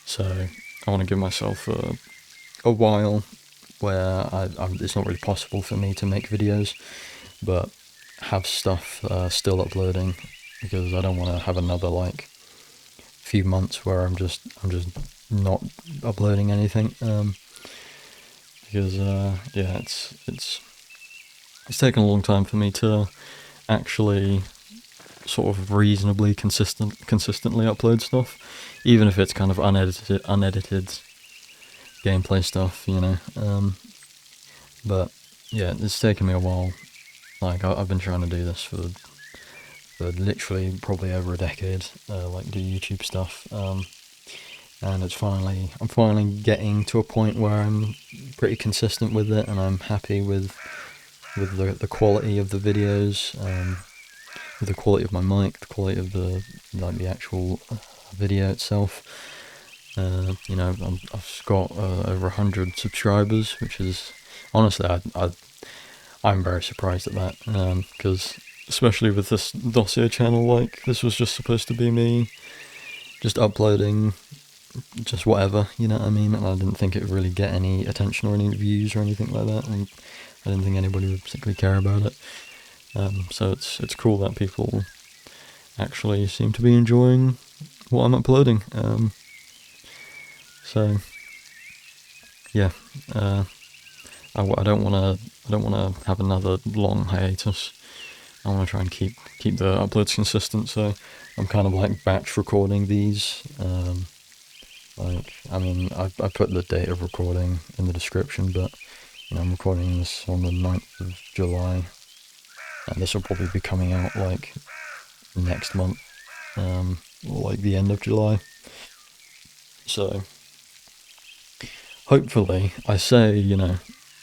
So I want to give myself a while where it's not really possible for me to make videos, but have stuff still uploading, because I don't want to have another like few months where I'm just not uploading anything, because it's taken a long time for me to actually sort of reasonably consistently upload stuff, even if it's kind of unedited gameplay stuff, but yeah, it's taken me a while. Like, I've been trying to do this for literally probably over a decade, like do YouTube stuff, and I'm finally getting to a point where I'm pretty consistent with it, and I'm happy with the quality of the videos, with the quality of my mic, the quality of the actual video itself. I've got over 100 subscribers, which is, honestly, I'm very surprised at that, because especially with this dossier channel, like, this was just supposed to be me just uploading just whatever, you know what I mean, and I didn't think it would really get any attention or any views or anything like that, and I didn't think anybody would particularly care about it. So it's cool that people actually seem to be enjoying what I'm uploading. So yeah, I don't want to have another long hiatus. I want to try and keep the uploads consistent. So I'm kind of like batch recording these. I put the date of recording in the description, but I'm recording this on the 9th of July, and this will probably be coming out like next month, or like the end of July. So hopefully, I say,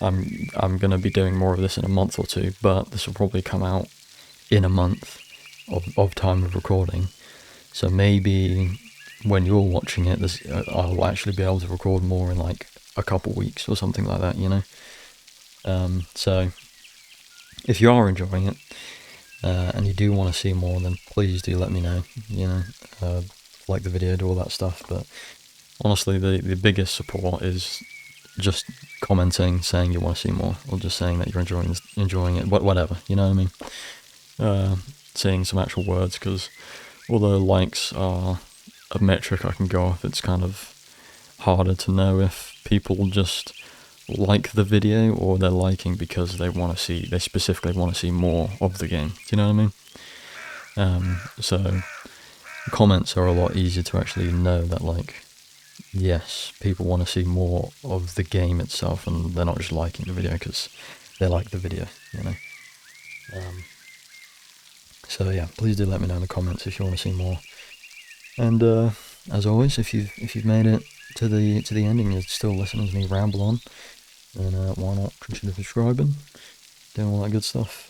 I'm gonna be doing more of this in a month or two, but this will probably come out in a month of time of recording. So maybe when you're watching it, I'll actually be able to record more in like a couple weeks or something like that, So if you are enjoying it, and you do want to see more, then please do let me know, like the video, do all that stuff. But honestly, the biggest support is just commenting, saying you want to see more, or just saying that you're enjoying it, whatever, you know what I mean? Saying some actual words, because although likes are a metric I can go off, it's kind of harder to know if people just like the video or they're liking because they specifically want to see more of the game. Do you know what I mean? So comments are a lot easier to actually know that, like, yes, people want to see more of the game itself, and they're not just liking the video because they like the video, So yeah, please do let me know in the comments if you want to see more. And as always, if you've made it to the ending, you're still listening to me ramble on, then why not consider subscribing, doing all that good stuff.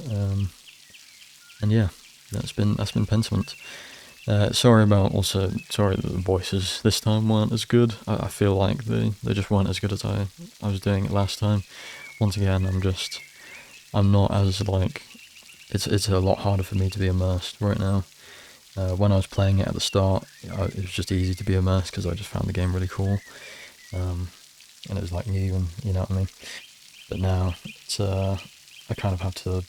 And yeah, that's been Pentiment. Sorry that the voices this time weren't as good. I feel like they just weren't as good as I was doing it last time. Once again, I'm not as, like, it's a lot harder for me to be immersed right now When I was playing it at the start, it was just easy to be immersed because I just found the game really cool. And it was like new, and you know what I mean. But now it's I kind of have to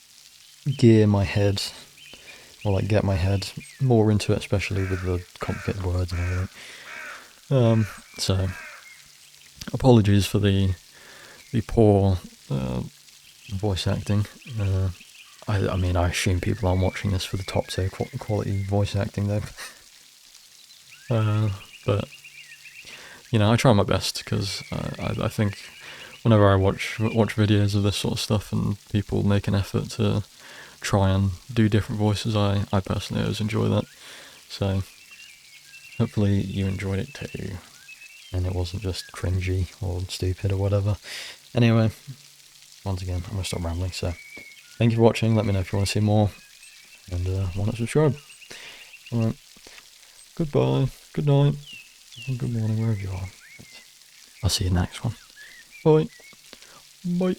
gear my head, or like get my head more into it, especially with the complicated words and everything. So apologies for the poor voice acting. I mean, I assume people aren't watching this for the top tier quality voice acting though. But you know, I try my best because I think whenever I watch videos of this sort of stuff and people make an effort to try and do different voices, I personally always enjoy that. So hopefully you enjoyed it too, and it wasn't just cringy or stupid or whatever. Anyway, once again, I'm gonna stop rambling. So thank you for watching. Let me know if you want to see more, and why not subscribe? All right. Goodbye. Good night. Good morning, wherever you are. I'll see you next one. Bye. Bye.